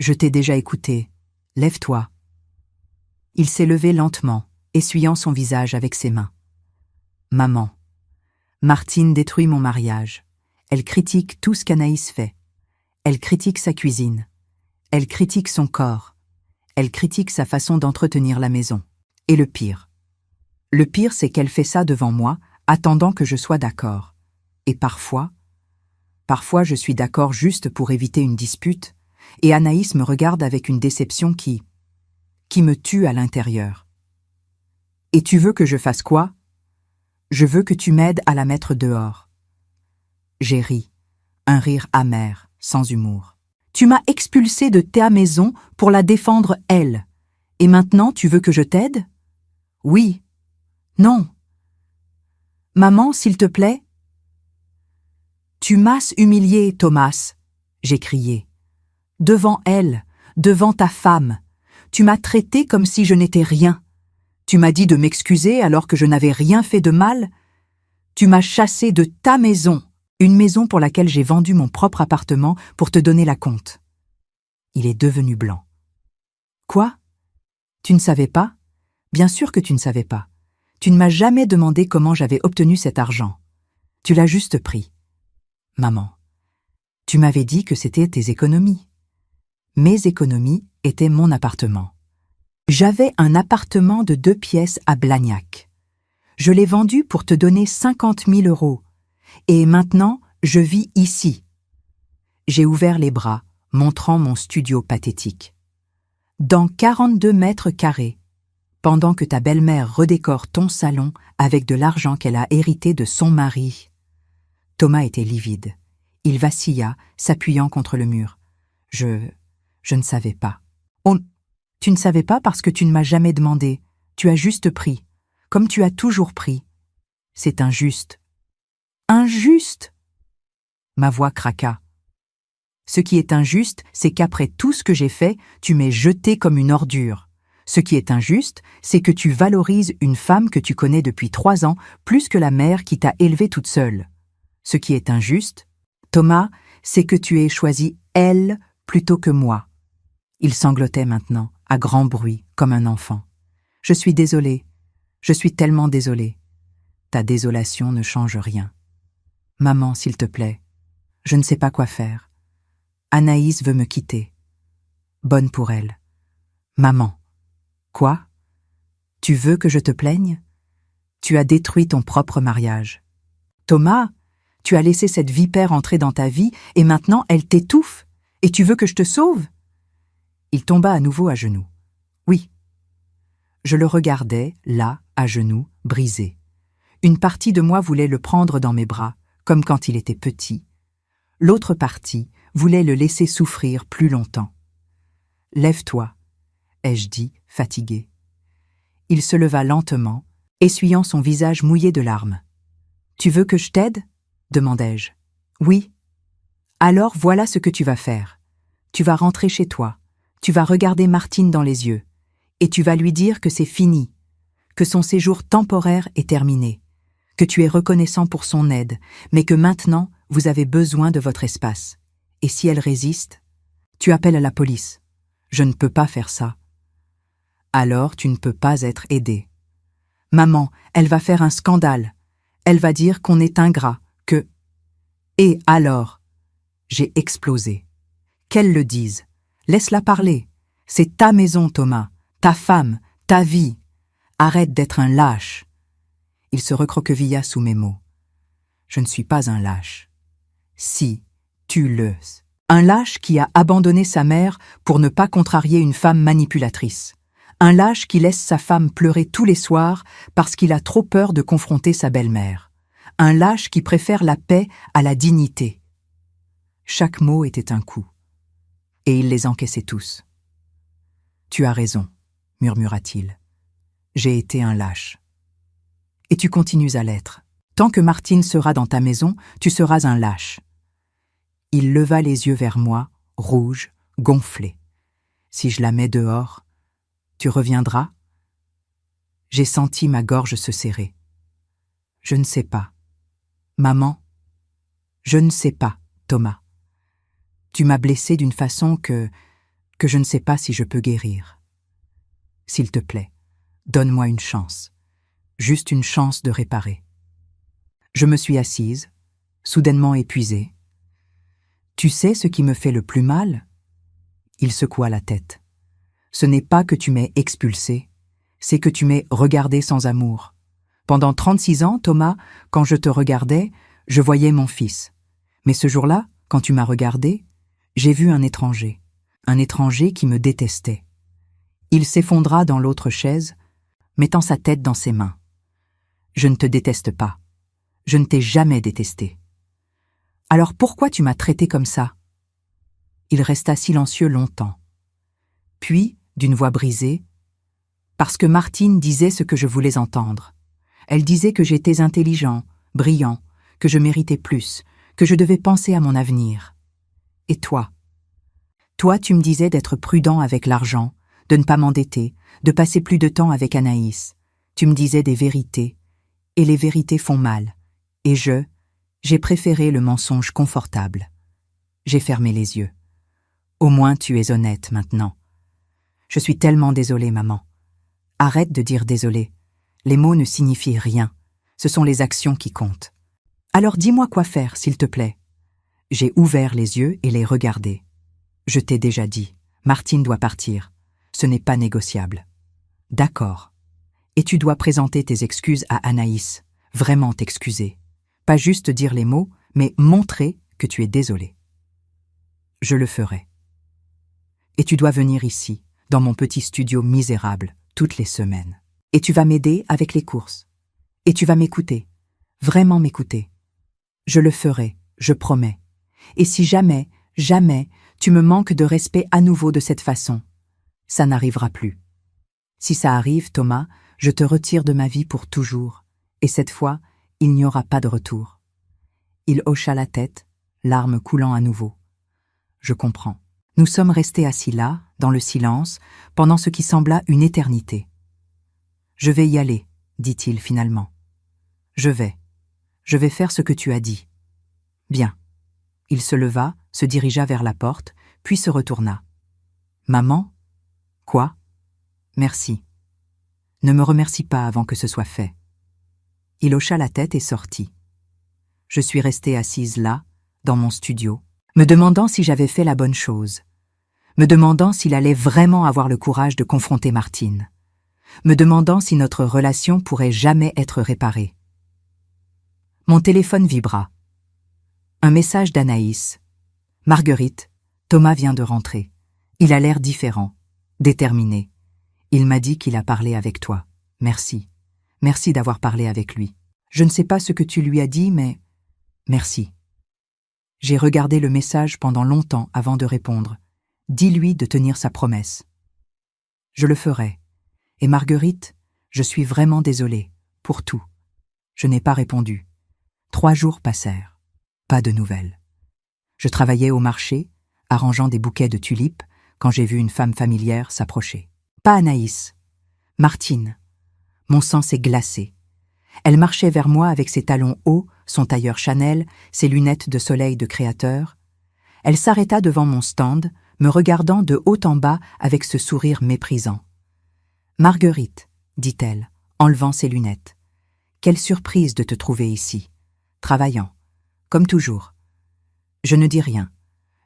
Je t'ai déjà écouté. Lève-toi. » Il s'est levé lentement, essuyant son visage avec ses mains. « Maman, Martine détruit mon mariage. Elle critique tout ce qu'Anaïs fait. Elle critique sa cuisine. Elle critique son corps. Elle critique sa façon d'entretenir la maison. Et le pire, c'est qu'elle fait ça devant moi, attendant que je sois d'accord. Et parfois je suis d'accord juste pour éviter une dispute, et Anaïs me regarde avec une déception qui me tue à l'intérieur. Et tu veux que je fasse quoi ? Je veux que tu m'aides à la mettre dehors. J'ai ri, un rire amer, sans humour. Tu m'as expulsée de ta maison pour la défendre elle. Et maintenant tu veux que je t'aide ? Oui. Non. Maman, s'il te plaît ? Tu m'as humilié, Thomas, j'ai crié. Devant elle, devant ta femme. Tu m'as traité comme si je n'étais rien. Tu m'as dit de m'excuser alors que je n'avais rien fait de mal. Tu m'as chassé de ta maison, une maison pour laquelle j'ai vendu mon propre appartement pour te donner la compte. Il est devenu blanc. Quoi ? Tu ne savais pas ? Bien sûr que tu ne savais pas. Tu ne m'as jamais demandé comment j'avais obtenu cet argent. Tu l'as juste pris. Maman, tu m'avais dit que c'était tes économies. Mes économies étaient mon appartement. J'avais un appartement de 2 pièces à Blagnac. Je l'ai vendu pour te donner 50 000 €. Et maintenant, je vis ici. J'ai ouvert les bras, montrant mon studio pathétique. Dans 42 mètres carrés, pendant que ta belle-mère redécore ton salon avec de l'argent qu'elle a hérité de son mari. Thomas était livide. Il vacilla, s'appuyant contre le mur. Je ne savais pas. Tu ne savais pas parce que tu ne m'as jamais demandé. Tu as juste pris, comme tu as toujours pris. C'est injuste. Injuste ? Ma voix craqua. Ce qui est injuste, c'est qu'après tout ce que j'ai fait, tu m'es jeté comme une ordure. Ce qui est injuste, c'est que tu valorises une femme que tu connais depuis 3 ans plus que la mère qui t'a élevée toute seule. Ce qui est injuste, Thomas, c'est que tu aies choisi elle plutôt que moi. Il sanglotait maintenant, à grand bruit, comme un enfant. Je suis désolée. Je suis tellement désolée. Ta désolation ne change rien. Maman, s'il te plaît, je ne sais pas quoi faire. Anaïs veut me quitter. Bonne pour elle. Maman. Quoi ? Tu veux que je te plaigne ? Tu as détruit ton propre mariage. Thomas, tu as laissé cette vipère entrer dans ta vie et maintenant elle t'étouffe. Et tu veux que je te sauve ? Il tomba à nouveau à genoux. Oui. Je le regardais, là, à genoux, brisé. Une partie de moi voulait le prendre dans mes bras, comme quand il était petit. L'autre partie voulait le laisser souffrir plus longtemps. « Lève-toi », ai-je dit, fatigué. Il se leva lentement, essuyant son visage mouillé de larmes. « Tu veux que je t'aide » demandai-je. « Oui. »« Alors voilà ce que tu vas faire. Tu vas rentrer chez toi, tu vas regarder Martine dans les yeux, et tu vas lui dire que c'est fini, que son séjour temporaire est terminé, que tu es reconnaissant pour son aide, mais que maintenant, vous avez besoin de votre espace. Et si elle résiste, tu appelles à la police. Je ne peux pas faire ça. Alors tu ne peux pas être aidé. Maman, elle va faire un scandale. Elle va dire qu'on est ingrat, que... Et alors ? J'ai explosé. Qu'elle le dise. Laisse-la parler. C'est ta maison, Thomas, ta femme, ta vie. Arrête d'être un lâche. Il se recroquevilla sous mes mots. Je ne suis pas un lâche. Si, tu le. Un lâche qui a abandonné sa mère pour ne pas contrarier une femme manipulatrice. Un lâche qui laisse sa femme pleurer tous les soirs parce qu'il a trop peur de confronter sa belle-mère. Un lâche qui préfère la paix à la dignité. Chaque mot était un coup, et il les encaissait tous. Tu as raison, murmura-t-il. J'ai été un lâche. Et tu continues à l'être. Tant que Martine sera dans ta maison, tu seras un lâche. Il leva les yeux vers moi, rouge, gonflé. Si je la mets dehors, tu reviendras? J'ai senti ma gorge se serrer. Je ne sais pas. Maman, je ne sais pas, Thomas. Tu m'as blessé d'une façon que je ne sais pas si je peux guérir. S'il te plaît, donne-moi une chance. Juste une chance de réparer. Je me suis assise, soudainement épuisée. Tu sais ce qui me fait le plus mal? Il secoua la tête. Ce n'est pas que tu m'aies expulsé, c'est que tu m'aies regardé sans amour. Pendant 36 ans, Thomas, quand je te regardais, je voyais mon fils. Mais ce jour-là, quand tu m'as regardé, j'ai vu un étranger qui me détestait. Il s'effondra dans l'autre chaise, mettant sa tête dans ses mains. Je ne te déteste pas. Je ne t'ai jamais détesté. Alors pourquoi tu m'as traité comme ça? Il resta silencieux longtemps. Puis, d'une voix brisée, parce que Martine disait ce que je voulais entendre. Elle disait que j'étais intelligent, brillant, que je méritais plus, que je devais penser à mon avenir. Et toi? Toi, tu me disais d'être prudent avec l'argent, de ne pas m'endetter, de passer plus de temps avec Anaïs. Tu me disais des vérités, et les vérités font mal. Et j'ai préféré le mensonge confortable. J'ai fermé les yeux. Au moins tu es honnête maintenant. Je suis tellement désolée, maman. Arrête de dire désolée. Les mots ne signifient rien. Ce sont les actions qui comptent. Alors dis-moi quoi faire, s'il te plaît. J'ai ouvert les yeux et les regardé. Je t'ai déjà dit, Martine doit partir. Ce n'est pas négociable. D'accord. Et tu dois présenter tes excuses à Anaïs. Vraiment t'excuser. Pas juste dire les mots, mais montrer que tu es désolé. Je le ferai. Et tu dois venir ici, dans mon petit studio misérable, toutes les semaines. Et tu vas m'aider avec les courses. Et tu vas m'écouter. Vraiment m'écouter. Je le ferai, je promets. Et si jamais, tu me manques de respect à nouveau de cette façon, ça n'arrivera plus. Si ça arrive, Thomas, je te retire de ma vie pour toujours. Et cette fois, il n'y aura pas de retour. Il hocha la tête, larmes coulant à nouveau. Je comprends. Nous sommes restés assis là, dans le silence, pendant ce qui sembla une éternité. Je vais y aller, dit-il finalement. Je vais faire ce que tu as dit. Bien. Il se leva, se dirigea vers la porte, puis se retourna. Maman? Quoi? Merci. Ne me remercie pas avant que ce soit fait. Il hocha la tête et sortit. Je suis restée assise là, dans mon studio, me demandant si j'avais fait la bonne chose, me demandant s'il allait vraiment avoir le courage de confronter Martine, me demandant si notre relation pourrait jamais être réparée. Mon téléphone vibra. Un message d'Anaïs. « Marguerite, Thomas vient de rentrer. Il a l'air différent, déterminé. Il m'a dit qu'il a parlé avec toi. Merci. Merci d'avoir parlé avec lui. Je ne sais pas ce que tu lui as dit, mais... Merci. » J'ai regardé le message pendant longtemps avant de répondre. Dis-lui de tenir sa promesse. Je le ferai. Et Marguerite, je suis vraiment désolée, pour tout. Je n'ai pas répondu. 3 jours passèrent. Pas de nouvelles. Je travaillais au marché, arrangeant des bouquets de tulipes, quand j'ai vu une femme familière s'approcher. Pas Anaïs. Martine. Mon sang s'est glacé. Elle marchait vers moi avec ses talons hauts, son tailleur Chanel, ses lunettes de soleil de créateur. Elle s'arrêta devant mon stand, me regardant de haut en bas avec ce sourire méprisant. « Marguerite, dit-elle, enlevant ses lunettes. Quelle surprise de te trouver ici, travaillant, comme toujours. » Je ne dis rien.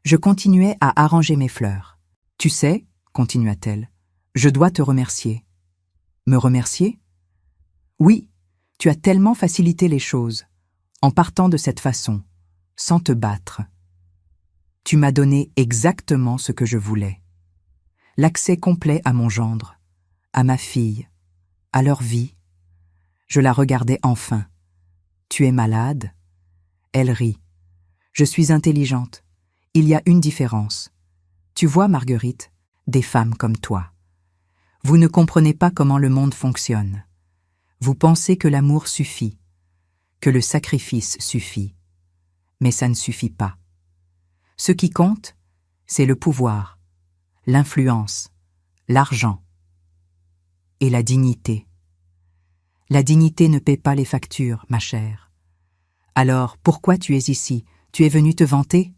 Je continuais à arranger mes fleurs. « Tu sais, continua-t-elle, je dois te remercier. » Me remercier? Oui, Tu as tellement facilité les choses, en partant de cette façon, sans te battre. Tu m'as donné exactement ce que je voulais. L'accès complet à mon gendre, à ma fille, à leur vie. Je la regardais enfin. Tu es malade? Elle rit. Je suis intelligente. Il y a une différence. Tu vois, Marguerite, des femmes comme toi. Vous ne comprenez pas comment le monde fonctionne. Vous pensez que l'amour suffit, que le sacrifice suffit. Mais ça ne suffit pas. Ce qui compte, c'est le pouvoir, l'influence, l'argent et la dignité. La dignité ne paie pas les factures, ma chère. Alors, pourquoi tu es ici? Tu es venue te vanter?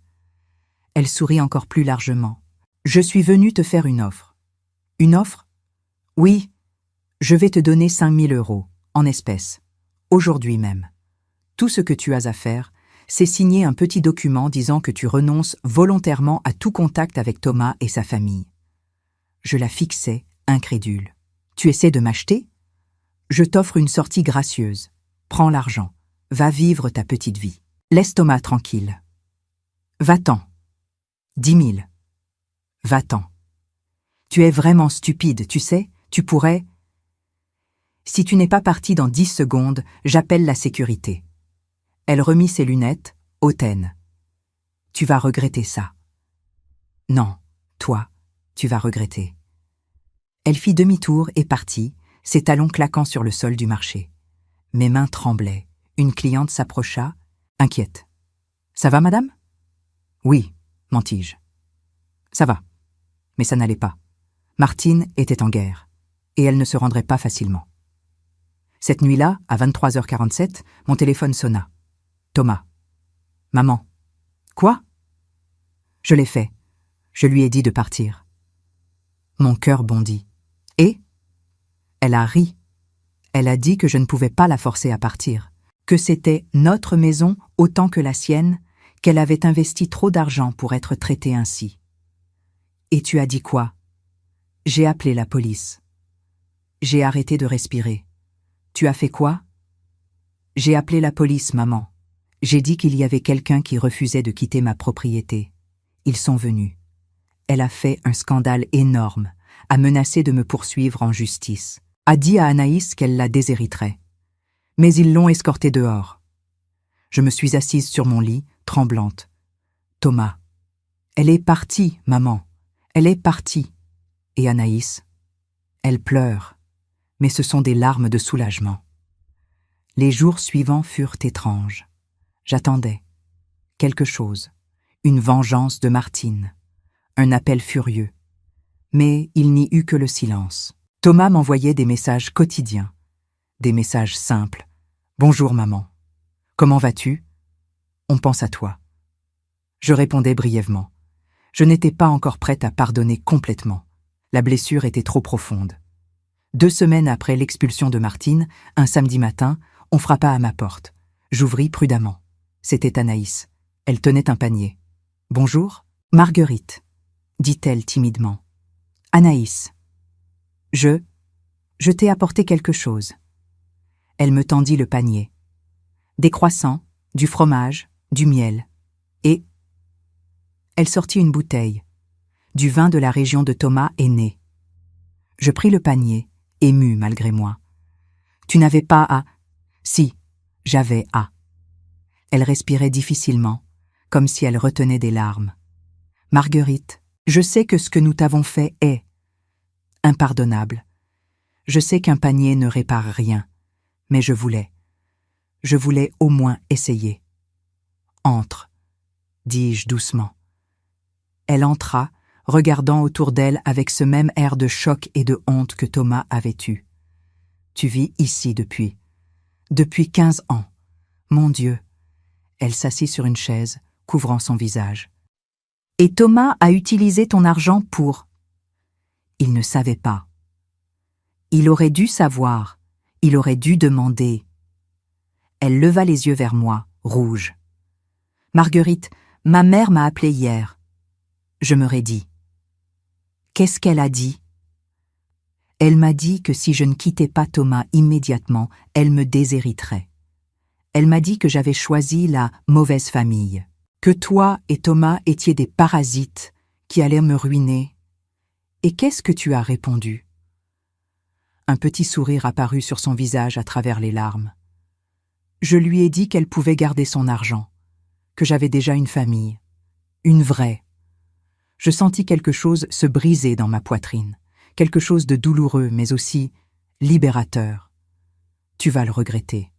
Elle sourit encore plus largement. Je suis venue te faire une offre. Une offre? Oui, je vais te donner 5 000 €, en espèces, aujourd'hui même. Tout ce que tu as à faire, c'est signer un petit document disant que tu renonces volontairement à tout contact avec Thomas et sa famille. Je la fixais, incrédule. Tu essaies de m'acheter? Je t'offre une sortie gracieuse. Prends l'argent. Va vivre ta petite vie. Laisse Thomas tranquille. Va-t'en. 10 000. Va-t'en. Tu es vraiment stupide, tu sais, tu pourrais... Si tu n'es pas parti dans 10 secondes, j'appelle la sécurité. Elle remit ses lunettes, hautaines. Tu vas regretter ça. Non, toi, tu vas regretter. Elle fit demi-tour et partit, ses talons claquant sur le sol du marché. Mes mains tremblaient. Une cliente s'approcha, inquiète. « Ça va, madame ?»« Oui, mentis-je. »« Ça va. » Mais ça n'allait pas. Martine était en guerre, et elle ne se rendrait pas facilement. Cette nuit-là, à 23h47, mon téléphone sonna. Thomas. « Maman. »« Quoi ?» ?»« Je l'ai fait. Je lui ai dit de partir. » Mon cœur bondit. « Et ?» Elle a ri. Elle a dit que je ne pouvais pas la forcer à partir, que c'était notre maison autant que la sienne, qu'elle avait investi trop d'argent pour être traitée ainsi. Et tu as dit quoi? J'ai appelé la police. J'ai arrêté de respirer. Tu as fait quoi? J'ai appelé la police, maman. J'ai dit qu'il y avait quelqu'un qui refusait de quitter ma propriété. Ils sont venus. Elle a fait un scandale énorme, a menacé de me poursuivre en justice, a dit à Anaïs qu'elle la déshériterait. Mais ils l'ont escortée dehors. Je me suis assise sur mon lit, tremblante. Thomas. Elle est partie, maman. Elle est partie. Et Anaïs? Elle pleure, mais ce sont des larmes de soulagement. Les jours suivants furent étranges. J'attendais. Quelque chose. Une vengeance de Martine. Un appel furieux. Mais il n'y eut que le silence. Thomas m'envoyait des messages quotidiens. Des messages simples. « Bonjour maman. Comment vas-tu? On pense à toi. » Je répondais brièvement. Je n'étais pas encore prête à pardonner complètement. La blessure était trop profonde. 2 semaines après l'expulsion de Martine, un samedi matin, on frappa à ma porte. J'ouvris prudemment. C'était Anaïs. Elle tenait un panier. « Bonjour, Marguerite, » dit-elle timidement. « Anaïs. Je t'ai apporté quelque chose. » Elle me tendit le panier. Des croissants, du fromage, du miel. Et elle sortit une bouteille. Du vin de la région de Thomas aîné. Je pris le panier, émue malgré moi. Tu n'avais pas à... Si, j'avais à. Elle respirait difficilement, comme si elle retenait des larmes. Marguerite, je sais que ce que nous t'avons fait est impardonnable. Je sais qu'un panier ne répare rien, mais je voulais au moins essayer. Entre, dis-je doucement. Elle entra, regardant autour d'elle avec ce même air de choc et de honte que Thomas avait eu. Tu vis ici depuis 15 ans. Mon Dieu. Elle s'assit sur une chaise, couvrant son visage. Et Thomas a utilisé ton argent pour... Il ne savait pas. Il aurait dû savoir. Il aurait dû demander. Elle leva les yeux vers moi, rouge. Marguerite, ma mère m'a appelée hier. Je me raidis. Qu'est-ce qu'elle a dit? Elle m'a dit que si je ne quittais pas Thomas immédiatement, elle me déshériterait. Elle m'a dit que j'avais choisi la mauvaise famille, que toi et Thomas étiez des parasites qui allaient me ruiner. Et qu'est-ce que tu as répondu ? Un petit sourire apparut sur son visage à travers les larmes. Je lui ai dit qu'elle pouvait garder son argent, que j'avais déjà une famille, une vraie. Je sentis quelque chose se briser dans ma poitrine, quelque chose de douloureux mais aussi libérateur. Tu vas le regretter.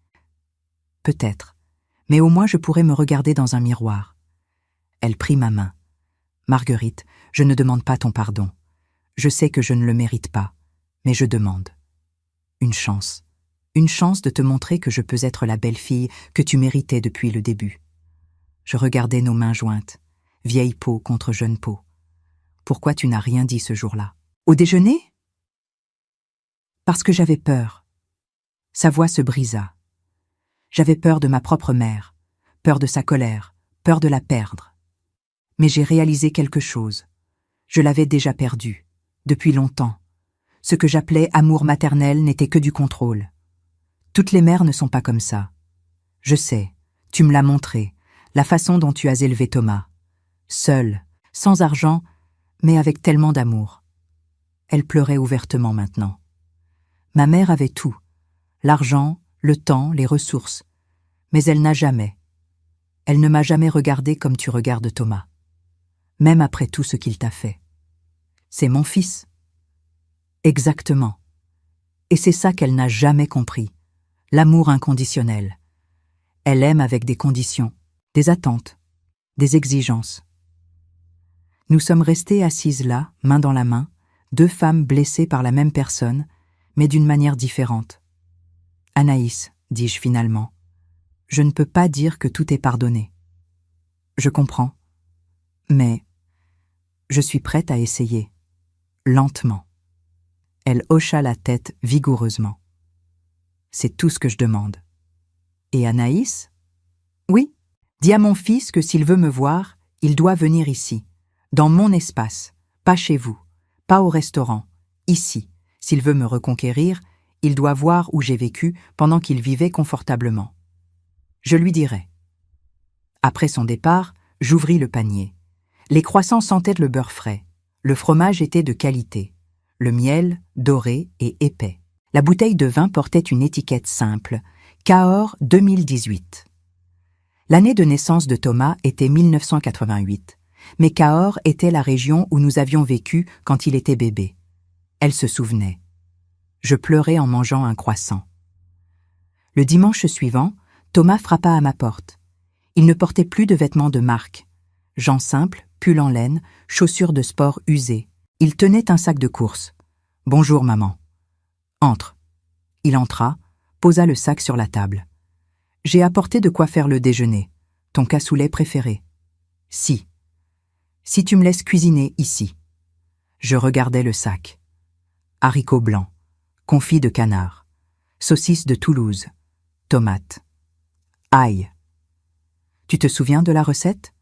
Peut-être, mais au moins je pourrais me regarder dans un miroir. Elle prit ma main. Marguerite, je ne demande pas ton pardon. Je sais que je ne le mérite pas, mais je demande. Une chance de te montrer que je peux être la belle-fille que tu méritais depuis le début. Je regardais nos mains jointes, vieille peau contre jeune peau. Pourquoi tu n'as rien dit ce jour-là? Au déjeuner? Parce que j'avais peur. Sa voix se brisa. J'avais peur de ma propre mère, peur de sa colère, peur de la perdre. Mais j'ai réalisé quelque chose. Je l'avais déjà perdue, depuis longtemps. Ce que j'appelais amour maternel n'était que du contrôle. Toutes les mères ne sont pas comme ça. Je sais, tu me l'as montré, la façon dont tu as élevé Thomas. Seul, sans argent, mais avec tellement d'amour. Elle pleurait ouvertement maintenant. Ma mère avait tout, l'argent, le temps, les ressources, mais elle n'a jamais. Elle ne m'a jamais regardé comme tu regardes Thomas, même après tout ce qu'il t'a fait. C'est mon fils. Exactement. Et c'est ça qu'elle n'a jamais compris, l'amour inconditionnel. Elle aime avec des conditions, des attentes, des exigences. Nous sommes restés assises là, main dans la main, deux femmes blessées par la même personne, mais d'une manière différente. « Anaïs, dis-je finalement, je ne peux pas dire que tout est pardonné. Je comprends, mais je suis prête à essayer, lentement. » Elle hocha la tête vigoureusement. « C'est tout ce que je demande. »« Et Anaïs ? » ?»« Oui, dis à mon fils que s'il veut me voir, il doit venir ici, dans mon espace, pas chez vous, pas au restaurant, ici. S'il veut me reconquérir, il doit voir où j'ai vécu pendant qu'il vivait confortablement. Je lui dirai. » Après son départ, j'ouvris le panier. Les croissants sentaient le beurre frais. Le fromage était de qualité. Le miel, doré et épais. La bouteille de vin portait une étiquette simple, Cahors 2018. L'année de naissance de Thomas était 1988, mais Cahors était la région où nous avions vécu quand il était bébé. Elle se souvenait. Je pleurais en mangeant un croissant. Le dimanche suivant, Thomas frappa à ma porte. Il ne portait plus de vêtements de marque. Jeans simples, pull en laine, chaussures de sport usées. Il tenait un sac de courses. « Bonjour, maman. »« Entre. » Il entra, posa le sac sur la table. « J'ai apporté de quoi faire le déjeuner. Ton cassoulet préféré. »« Si. Si tu me laisses cuisiner ici. » Je regardais le sac. Haricots blancs, confit de canard, saucisses de Toulouse, tomates, ail. Tu te souviens de la recette?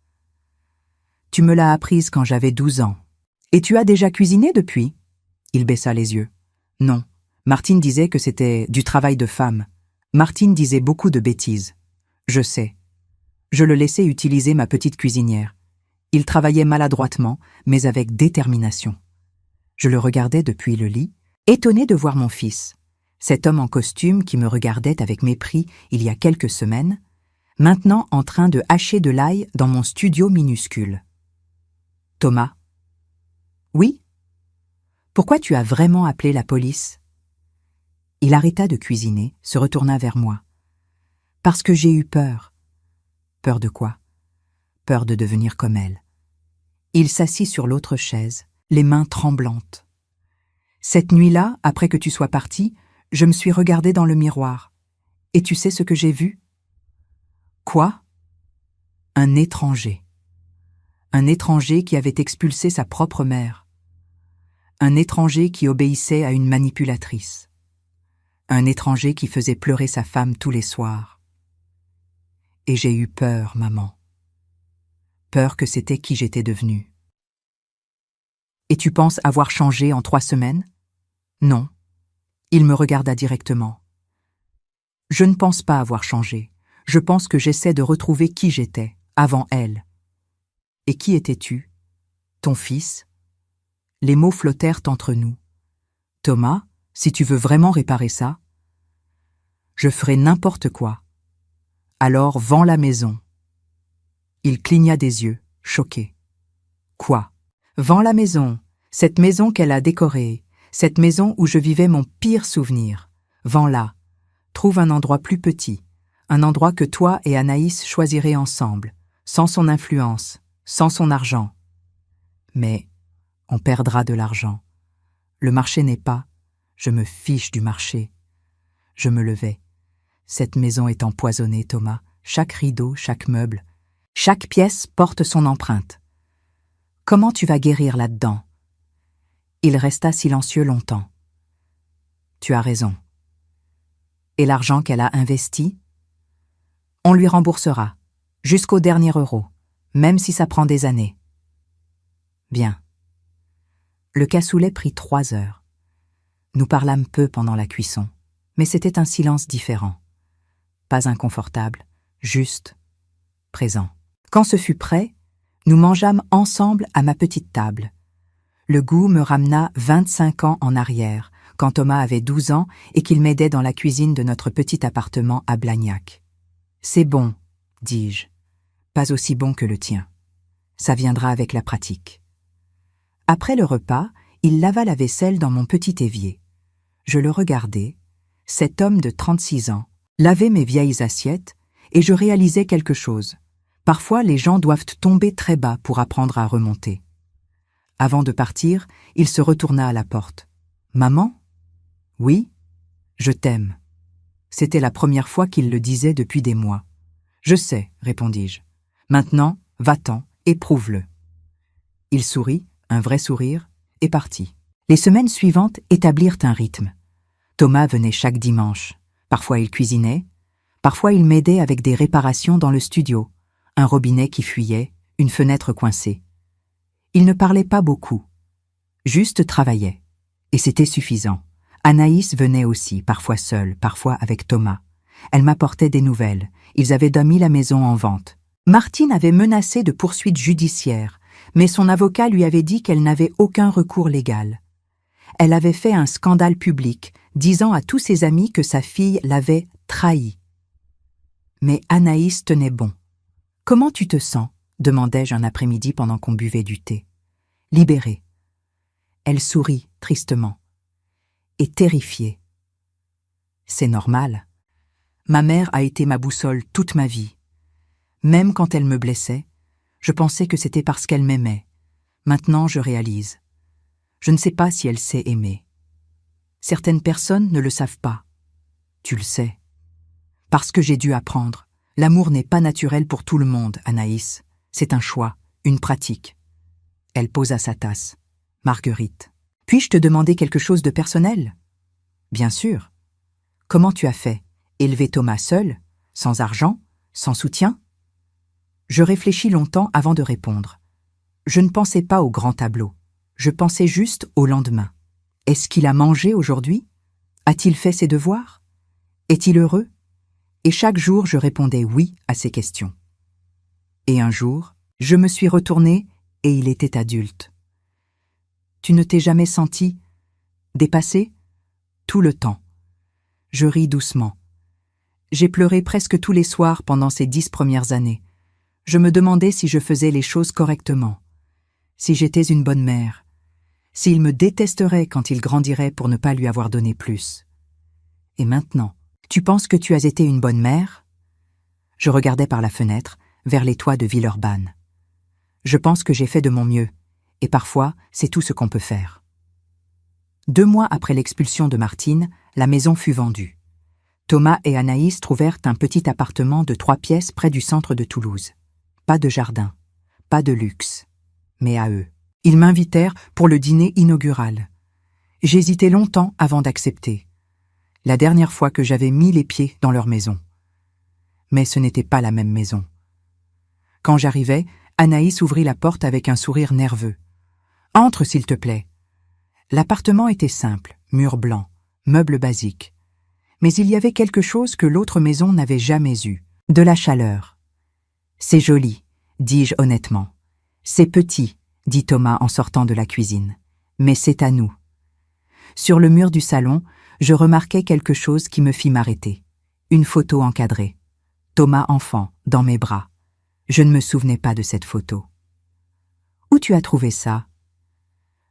Tu me l'as apprise quand j'avais 12 ans. Et tu as déjà cuisiné depuis? Il baissa les yeux. Non, Martine disait que c'était du travail de femme. Martine disait beaucoup de bêtises. Je sais. Je le laissais utiliser ma petite cuisinière. Il travaillait maladroitement, mais avec détermination. Je le regardais depuis le lit, étonné de voir mon fils, cet homme en costume qui me regardait avec mépris il y a quelques semaines, maintenant en train de hacher de l'ail dans mon studio minuscule. « Thomas. »« Oui ? Pourquoi tu as vraiment appelé la police ?» Il arrêta de cuisiner, se retourna vers moi. « Parce que j'ai eu peur. » « Peur de quoi ? » « Peur de devenir comme elle. » Il s'assit sur l'autre chaise, les mains tremblantes. « Cette nuit-là, après que tu sois parti, je me suis regardée dans le miroir. Et tu sais ce que j'ai vu ? » « Quoi ? » « Un étranger. Un étranger qui avait expulsé sa propre mère. Un étranger qui obéissait à une manipulatrice. Un étranger qui faisait pleurer sa femme tous les soirs. Et j'ai eu peur, maman. Peur que c'était qui j'étais devenue. Et tu penses avoir changé en 3 semaines ? Non. Il me regarda directement. Je ne pense pas avoir changé. Je pense que j'essaie de retrouver qui j'étais, avant elle. Et qui étais-tu? Ton fils? Les mots flottèrent entre nous. Thomas, si tu veux vraiment réparer ça, je ferai n'importe quoi. Alors vends la maison. Il cligna des yeux, choqué. Quoi? Vends la maison, cette maison qu'elle a décorée, cette maison où je vivais mon pire souvenir. Vends-la. Trouve un endroit plus petit, un endroit que toi et Anaïs choisirez ensemble, sans son influence, sans son argent. Mais on perdra de l'argent. Le marché n'est pas. Je me fiche du marché. Je me levai. Cette maison est empoisonnée, Thomas. Chaque rideau, chaque meuble, chaque pièce porte son empreinte. Comment tu vas guérir là-dedans? Il resta silencieux longtemps. Tu as raison. Et l'argent qu'elle a investi? On lui remboursera, jusqu'au dernier euro, même si ça prend des années. Bien. Le cassoulet prit 3 heures. Nous parlâmes peu pendant la cuisson, mais c'était un silence différent. Pas inconfortable, juste, présent. Quand ce fut prêt, nous mangeâmes ensemble à ma petite table. Le goût me ramena 25 ans en arrière, quand Thomas avait 12 ans et qu'il m'aidait dans la cuisine de notre petit appartement à Blagnac. « C'est bon, dis-je. Pas aussi bon que le tien. Ça viendra avec la pratique. » Après le repas, il lava la vaisselle dans mon petit évier. Je le regardais, cet homme de 36 ans, laver mes vieilles assiettes, et je réalisais quelque chose. Parfois, les gens doivent tomber très bas pour apprendre à remonter. Avant de partir, il se retourna à la porte. « Maman ? Oui, je t'aime. » C'était la première fois qu'il le disait depuis des mois. « Je sais, répondis-je. Maintenant, va-t'en, éprouve-le. » Il sourit, un vrai sourire, et partit. Les semaines suivantes établirent un rythme. Thomas venait chaque dimanche. Parfois il cuisinait, parfois il m'aidait avec des réparations dans le studio, un robinet qui fuyait, une fenêtre coincée. Il ne parlait pas beaucoup, juste travaillait, et c'était suffisant. Anaïs venait aussi, parfois seule, parfois avec Thomas. Elle m'apportait des nouvelles, ils avaient mis la maison en vente. Martine avait menacé de poursuites judiciaires, mais son avocat lui avait dit qu'elle n'avait aucun recours légal. Elle avait fait un scandale public, disant à tous ses amis que sa fille l'avait trahi. Mais Anaïs tenait bon. « Comment tu te sens ?» demandai-je un après-midi pendant qu'on buvait du thé. « Libérée. » Elle sourit tristement. Et terrifiée. « C'est normal. Ma mère a été ma boussole toute ma vie. Même quand elle me blessait, je pensais que c'était parce qu'elle m'aimait. Maintenant, je réalise. Je ne sais pas si elle sait aimer. Certaines personnes ne le savent pas. Tu le sais. Parce que j'ai dû apprendre. L'amour n'est pas naturel pour tout le monde, Anaïs. C'est un choix, une pratique. » Elle posa sa tasse. « Marguerite, puis-je te demander quelque chose de personnel ?»« Bien sûr. Comment tu as fait? Élever Thomas seul, sans argent, sans soutien ?» Je réfléchis longtemps avant de répondre. Je ne pensais pas au grand tableau. Je pensais juste au lendemain. Est-ce qu'il a mangé aujourd'hui? A-t-il fait ses devoirs? Est-il heureux? Et chaque jour, je répondais oui à ces questions. Et un jour, je me suis retournée et il était adulte. Tu ne t'es jamais senti dépassé? Tout le temps. Je ris doucement. J'ai pleuré presque tous les soirs pendant ces 10 premières années. Je me demandais si je faisais les choses correctement, si j'étais une bonne mère, s'il me détesterait quand il grandirait pour ne pas lui avoir donné plus. Et maintenant, tu penses que tu as été une bonne mère? Je regardais par la fenêtre, vers les toits de Villeurbanne. Je pense que j'ai fait de mon mieux, et parfois, c'est tout ce qu'on peut faire. 2 mois après l'expulsion de Martine, la maison fut vendue. Thomas et Anaïs trouvèrent un petit appartement de 3 pièces près du centre de Toulouse. Pas de jardin, pas de luxe, mais à eux. Ils m'invitèrent pour le dîner inaugural. J'hésitais longtemps avant d'accepter. La dernière fois que j'avais mis les pieds dans leur maison. Mais ce n'était pas la même maison. Quand j'arrivai, Anaïs ouvrit la porte avec un sourire nerveux. « Entre, s'il te plaît. » L'appartement était simple, murs blancs, meubles basiques. Mais il y avait quelque chose que l'autre maison n'avait jamais eu, de la chaleur. « C'est joli », dis-je honnêtement. « C'est petit », dit Thomas en sortant de la cuisine. « Mais c'est à nous. » Sur le mur du salon, je remarquai quelque chose qui me fit m'arrêter. Une photo encadrée. Thomas enfant, dans mes bras. Je ne me souvenais pas de cette photo. « Où tu as trouvé ça ?»«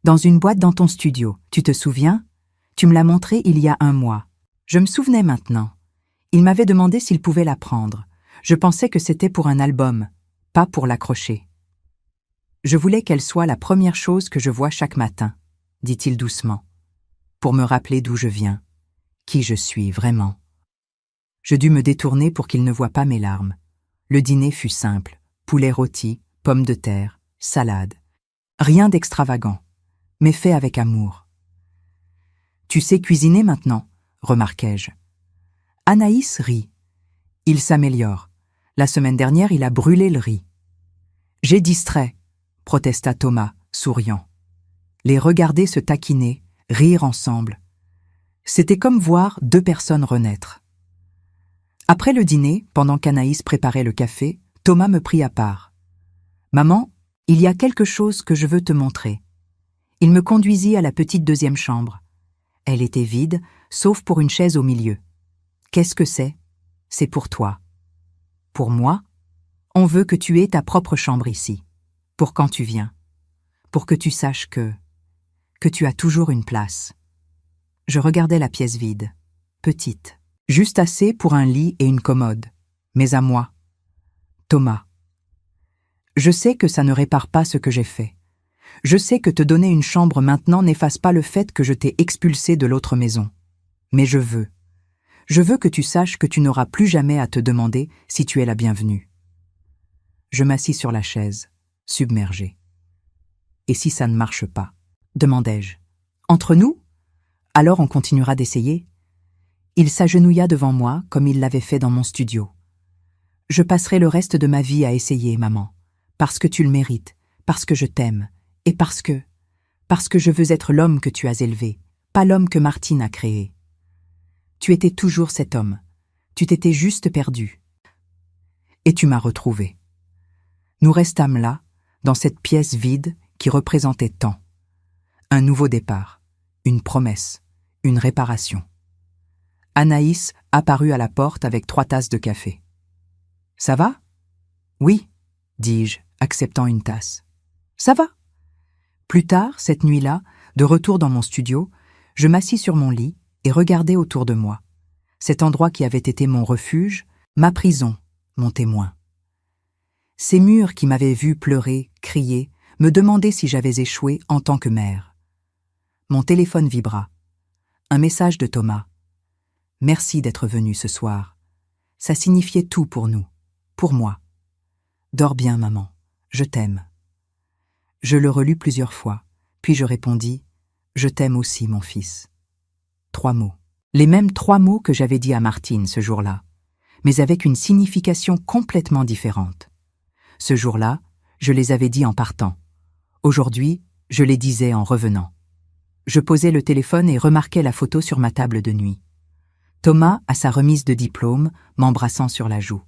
Dans une boîte dans ton studio, tu te souviens ? Tu me l'as montré il y a 1 mois. » Je me souvenais maintenant. Il m'avait demandé s'il pouvait la prendre. Je pensais que c'était pour un album, pas pour l'accrocher. « Je voulais qu'elle soit la première chose que je vois chaque matin, » dit-il doucement, pour me rappeler d'où je viens, qui je suis vraiment. Je dus me détourner pour qu'il ne voie pas mes larmes. Le dîner fut simple, poulet rôti, pommes de terre, salade. Rien d'extravagant, mais fait avec amour. « Tu sais cuisiner maintenant ?» remarquai-je. Anaïs rit. « Il s'améliore. La semaine dernière, il a brûlé le riz. »« J'ai distrait » protesta Thomas, souriant. Les regarder se taquiner, rire ensemble. C'était comme voir 2 personnes renaître. Après le dîner, pendant qu'Anaïs préparait le café, Thomas me prit à part. « Maman, il y a quelque chose que je veux te montrer. » Il me conduisit à la petite 2e chambre. Elle était vide, sauf pour une chaise au milieu. « Qu'est-ce que c'est ? » ?»« C'est pour toi. »« Pour moi ? On veut que tu aies ta propre chambre ici. Pour quand tu viens. Pour que tu saches que tu as toujours une place. » Je regardais la pièce vide, petite, juste assez pour un lit et une commode, mais à moi. Thomas. Je sais que ça ne répare pas ce que j'ai fait. Je sais que te donner une chambre maintenant n'efface pas le fait que je t'ai expulsé de l'autre maison. Mais je veux que tu saches que tu n'auras plus jamais à te demander si tu es la bienvenue. Je m'assis sur la chaise, submergé. « Et si ça ne marche pas ?» demandai-je. « Entre nous ? Alors on continuera d'essayer. » Il s'agenouilla devant moi comme il l'avait fait dans mon studio. « Je passerai le reste de ma vie à essayer, maman, parce que tu le mérites, parce que je t'aime, et parce que je veux être l'homme que tu as élevé, pas l'homme que Martine a créé. Tu étais toujours cet homme. Tu t'étais juste perdu. Et tu m'as retrouvé. » Nous restâmes là, dans cette pièce vide qui représentait tant. Un nouveau départ, une promesse, une réparation. Anaïs apparut à la porte avec 3 tasses de café. « Ça va ?»« Oui, » dis-je, acceptant une tasse. « Ça va ?» Plus tard, cette nuit-là, de retour dans mon studio, je m'assis sur mon lit et regardai autour de moi. Cet endroit qui avait été mon refuge, ma prison, mon témoin. Ces murs qui m'avaient vu pleurer, crier, me demandaient si j'avais échoué en tant que mère. Mon téléphone vibra. Un message de Thomas. « Merci d'être venu ce soir. Ça signifiait tout pour nous, pour moi. Dors bien, maman, je t'aime. » Je le relus plusieurs fois, puis je répondis « Je t'aime aussi, mon fils. » 3 mots. Les mêmes 3 mots que j'avais dit à Martine ce jour-là, mais avec une signification complètement différente. Ce jour-là, je les avais dit en partant. Aujourd'hui, je les disais en revenant. Je posais le téléphone et remarquais la photo sur ma table de nuit. Thomas, à sa remise de diplôme, m'embrassant sur la joue.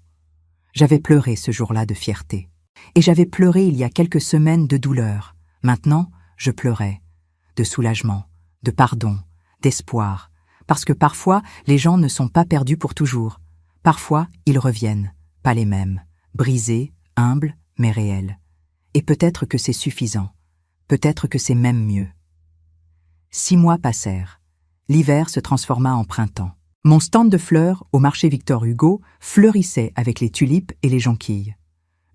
J'avais pleuré ce jour-là de fierté. Et j'avais pleuré il y a quelques semaines de douleur. Maintenant, je pleurais. De soulagement, de pardon, d'espoir. Parce que parfois, les gens ne sont pas perdus pour toujours. Parfois, ils reviennent, pas les mêmes, brisés, humbles, mais réels. Et peut-être que c'est suffisant. Peut-être que c'est même mieux. 6 mois passèrent. L'hiver se transforma en printemps. Mon stand de fleurs au marché Victor Hugo fleurissait avec les tulipes et les jonquilles.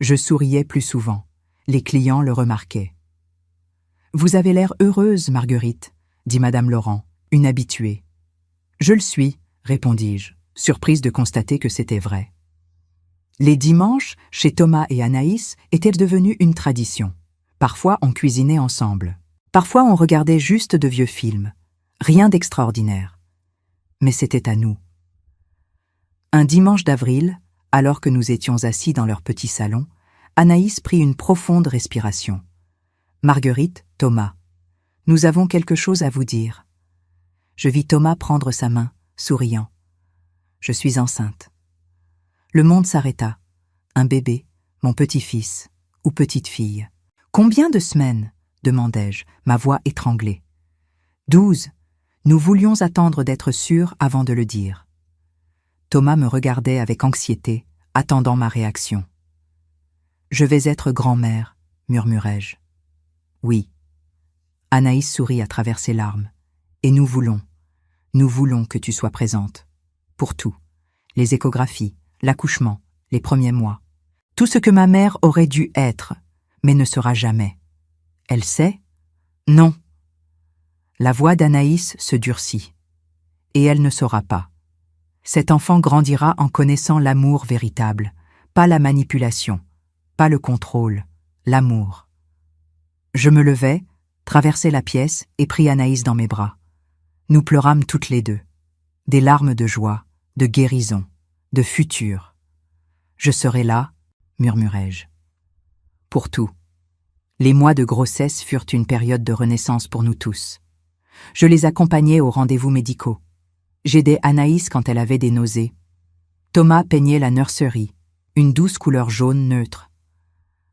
Je souriais plus souvent. Les clients le remarquaient. « Vous avez l'air heureuse, Marguerite, » dit Madame Laurent, une habituée. « Je le suis, » répondis-je, surprise de constater que c'était vrai. Les dimanches, chez Thomas et Anaïs, étaient devenus une tradition. Parfois, on cuisinait ensemble. Parfois, on regardait juste de vieux films. Rien d'extraordinaire. Mais c'était à nous. Un dimanche d'avril, alors que nous étions assis dans leur petit salon, Anaïs prit une profonde respiration. « Marguerite, Thomas, nous avons quelque chose à vous dire. » Je vis Thomas prendre sa main, souriant. Je suis enceinte. Le monde s'arrêta. Un bébé, mon petit-fils ou petite-fille. Combien de semaines ? Demandai-je, ma voix étranglée. 12. Nous voulions attendre d'être sûrs avant de le dire. Thomas me regardait avec anxiété, attendant ma réaction. Je vais être grand-mère, murmurai-je. Oui. Anaïs sourit à travers ses larmes. Et nous voulons que tu sois présente. Pour tout. Les échographies, l'accouchement, les premiers mois. Tout ce que ma mère aurait dû être, mais ne sera jamais. Elle sait ? Non. La voix d'Anaïs se durcit. Et elle ne saura pas. Cet enfant grandira en connaissant l'amour véritable, pas la manipulation, pas le contrôle, l'amour. Je me levai, traversai la pièce et pris Anaïs dans mes bras. Nous pleurâmes toutes les deux. Des larmes de joie, de guérison, de futur. Je serai là, murmurai-je. Pour tout. Les mois de grossesse furent une période de renaissance pour nous tous. Je les accompagnais aux rendez-vous médicaux. J'aidais Anaïs quand elle avait des nausées. Thomas peignait la nurserie, une douce couleur jaune neutre.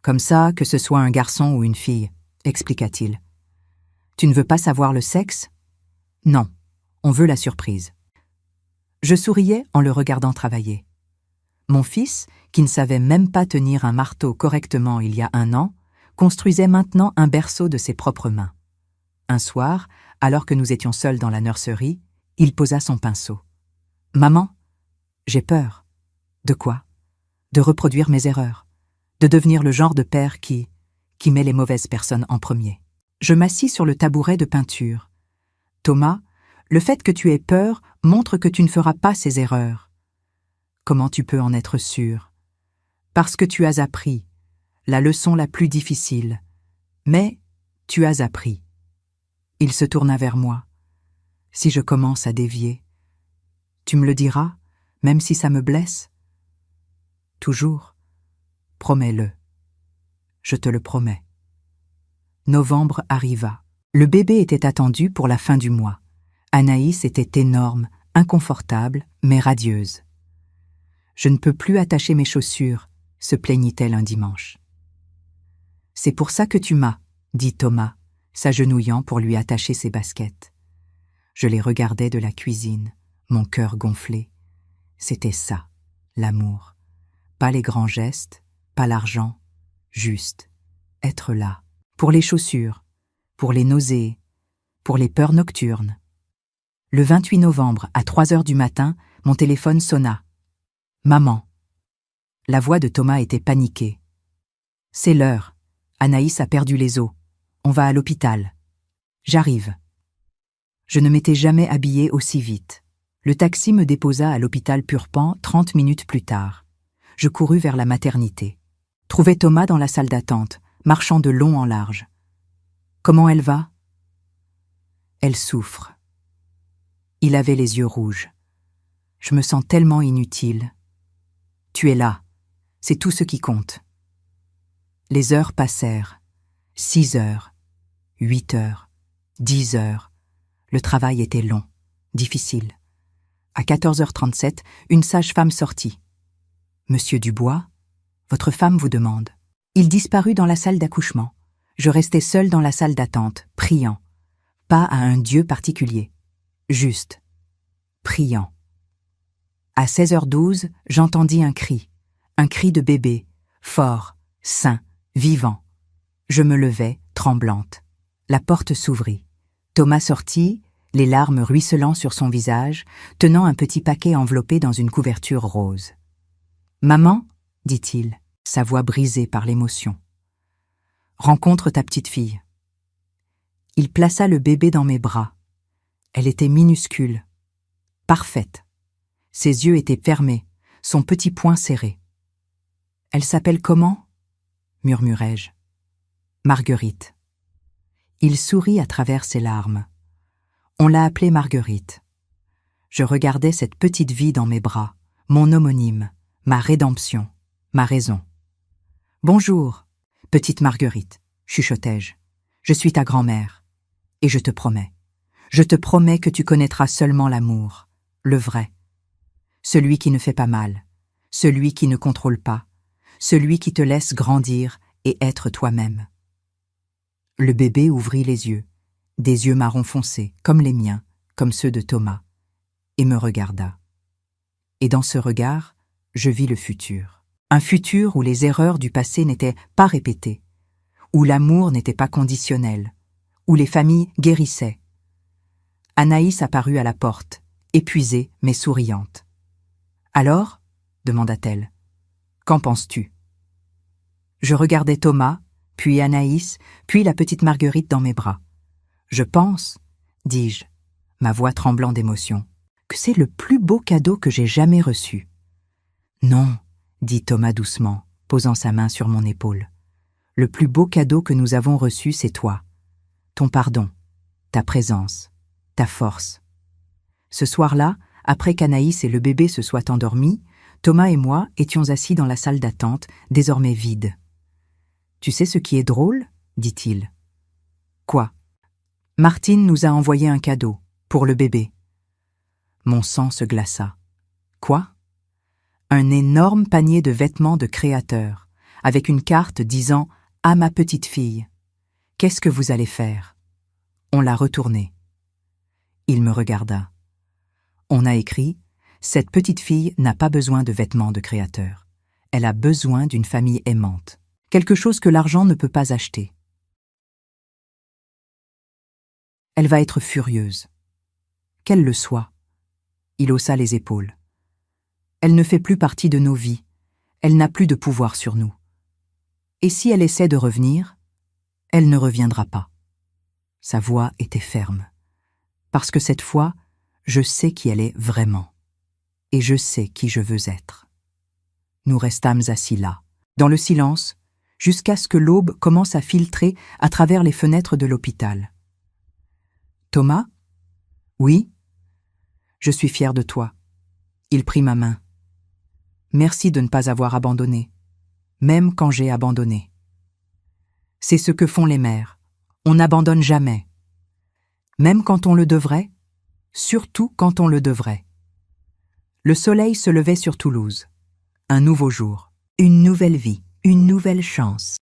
Comme ça, que ce soit un garçon ou une fille, expliqua-t-il. Tu ne veux pas savoir le sexe ? Non, on veut la surprise. Je souriais en le regardant travailler. Mon fils, qui ne savait même pas tenir un marteau correctement il y a 1 an, construisait maintenant un berceau de ses propres mains. Un soir, alors que nous étions seuls dans la nurserie, il posa son pinceau. « Maman, j'ai peur. » « De quoi ? » « De reproduire mes erreurs. De devenir le genre de père qui met les mauvaises personnes en premier. » Je m'assis sur le tabouret de peinture. « Thomas, le fait que tu aies peur montre que tu ne feras pas ces erreurs. » « Comment tu peux en être sûr ? » « Parce que tu as appris, la leçon la plus difficile. Mais tu as appris. » Il se tourna vers moi. « Si je commence à dévier, tu me le diras, même si ça me blesse ? » « Toujours. Promets-le. » « Je te le promets. » Novembre arriva. Le bébé était attendu pour la fin du mois. Anaïs était énorme, inconfortable, mais radieuse. « Je ne peux plus attacher mes chaussures, » se plaignit-elle un dimanche. « C'est pour ça que tu m'as, » dit Thomas, s'agenouillant pour lui attacher ses baskets. Je les regardais de la cuisine, mon cœur gonflé. C'était ça, l'amour. Pas les grands gestes, pas l'argent, juste être là. Pour les chaussures, pour les nausées, pour les peurs nocturnes. Le 28 novembre, à 3 heures du matin, mon téléphone sonna. « Maman !» La voix de Thomas était paniquée. « C'est l'heure. Anaïs a perdu les os. On va à l'hôpital. »« J'arrive. » Je ne m'étais jamais habillée aussi vite. Le taxi me déposa à l'hôpital Purpan 30 minutes plus tard. Je courus vers la maternité. Trouvai Thomas dans la salle d'attente, marchant de long en large. « Comment elle va ?»« Elle souffre. » Il avait les yeux rouges. « Je me sens tellement inutile. »« Tu es là. C'est tout ce qui compte. » Les heures passèrent. 6 heures, 8 heures, 10 heures. Le travail était long, difficile. À 14h37, une sage-femme sortit. « Monsieur Dubois, votre femme vous demande. » Il disparut dans la salle d'accouchement. Je restai seule dans la salle d'attente, priant. Pas à un Dieu particulier. Juste. Priant. À 16h12, j'entendis un cri de bébé, fort, sain, vivant. Je me levai, tremblante. La porte s'ouvrit. Thomas sortit, les larmes ruisselant sur son visage, tenant un petit paquet enveloppé dans une couverture rose. « Maman, » dit-il, sa voix brisée par l'émotion. « Rencontre ta petite fille. » Il plaça le bébé dans mes bras. Elle était minuscule, parfaite. Ses yeux étaient fermés, son petit poing serré. « Elle s'appelle comment ?» murmurai-je. « Marguerite. » Il sourit à travers ses larmes. On l'a appelée Marguerite. Je regardais cette petite vie dans mes bras, mon homonyme, ma rédemption, ma raison. « Bonjour, petite Marguerite, chuchotai-je. Je suis ta grand-mère. Et je te promets, Je te promets que tu connaîtras seulement l'amour, le vrai. Celui qui ne fait pas mal, celui qui ne contrôle pas, celui qui te laisse grandir et être toi-même. Le bébé ouvrit les yeux, des yeux marron foncé, comme les miens, comme ceux de Thomas, et me regarda. Et dans ce regard, je vis le futur. Un futur où les erreurs du passé n'étaient pas répétées, où l'amour n'était pas conditionnel, où les familles guérissaient. Anaïs apparut à la porte, épuisée mais souriante. « Alors » demanda-t-elle. « Qu'en penses-tu » Je regardai Thomas, puis Anaïs, puis la petite Marguerite dans mes bras. « Je pense, » dis-je, ma voix tremblant d'émotion, « que c'est le plus beau cadeau que j'ai jamais reçu. »« Non, » dit Thomas doucement, posant sa main sur mon épaule. « Le plus beau cadeau que nous avons reçu, c'est toi. Ton pardon, ta présence, ta force. » Ce soir-là, après qu'Anaïs et le bébé se soient endormis, Thomas et moi étions assis dans la salle d'attente, désormais vide. « Tu sais ce qui est drôle » dit-il. « Quoi ?»« Martine nous a envoyé un cadeau, pour le bébé. » Mon sang se glaça. « Quoi ?» Un énorme panier de vêtements de créateur, avec une carte disant « À ma petite fille. Qu'est-ce que vous allez faire ?» On l'a retourné. Il me regarda. On a écrit « Cette petite fille n'a pas besoin de vêtements de créateur. Elle a besoin d'une famille aimante. Quelque chose que l'argent ne peut pas acheter. Elle va être furieuse. Qu'elle le soit. » Il haussa les épaules. Elle ne fait plus partie de nos vies. Elle n'a plus de pouvoir sur nous. Et si elle essaie de revenir, elle ne reviendra pas. Sa voix était ferme. Parce que cette fois, je sais qui elle est vraiment. Et je sais qui je veux être. Nous restâmes assis là, dans le silence, jusqu'à ce que l'aube commence à filtrer à travers les fenêtres de l'hôpital. « Thomas ? » ?»« Oui ? » ?»« Je suis fier de toi. » Il prit ma main. « Merci de ne pas avoir abandonné, même quand j'ai abandonné. » C'est ce que font les mères. On n'abandonne jamais. Même quand on le devrait, surtout quand on le devrait. Le soleil se levait sur Toulouse. Un nouveau jour, une nouvelle vie, une nouvelle chance.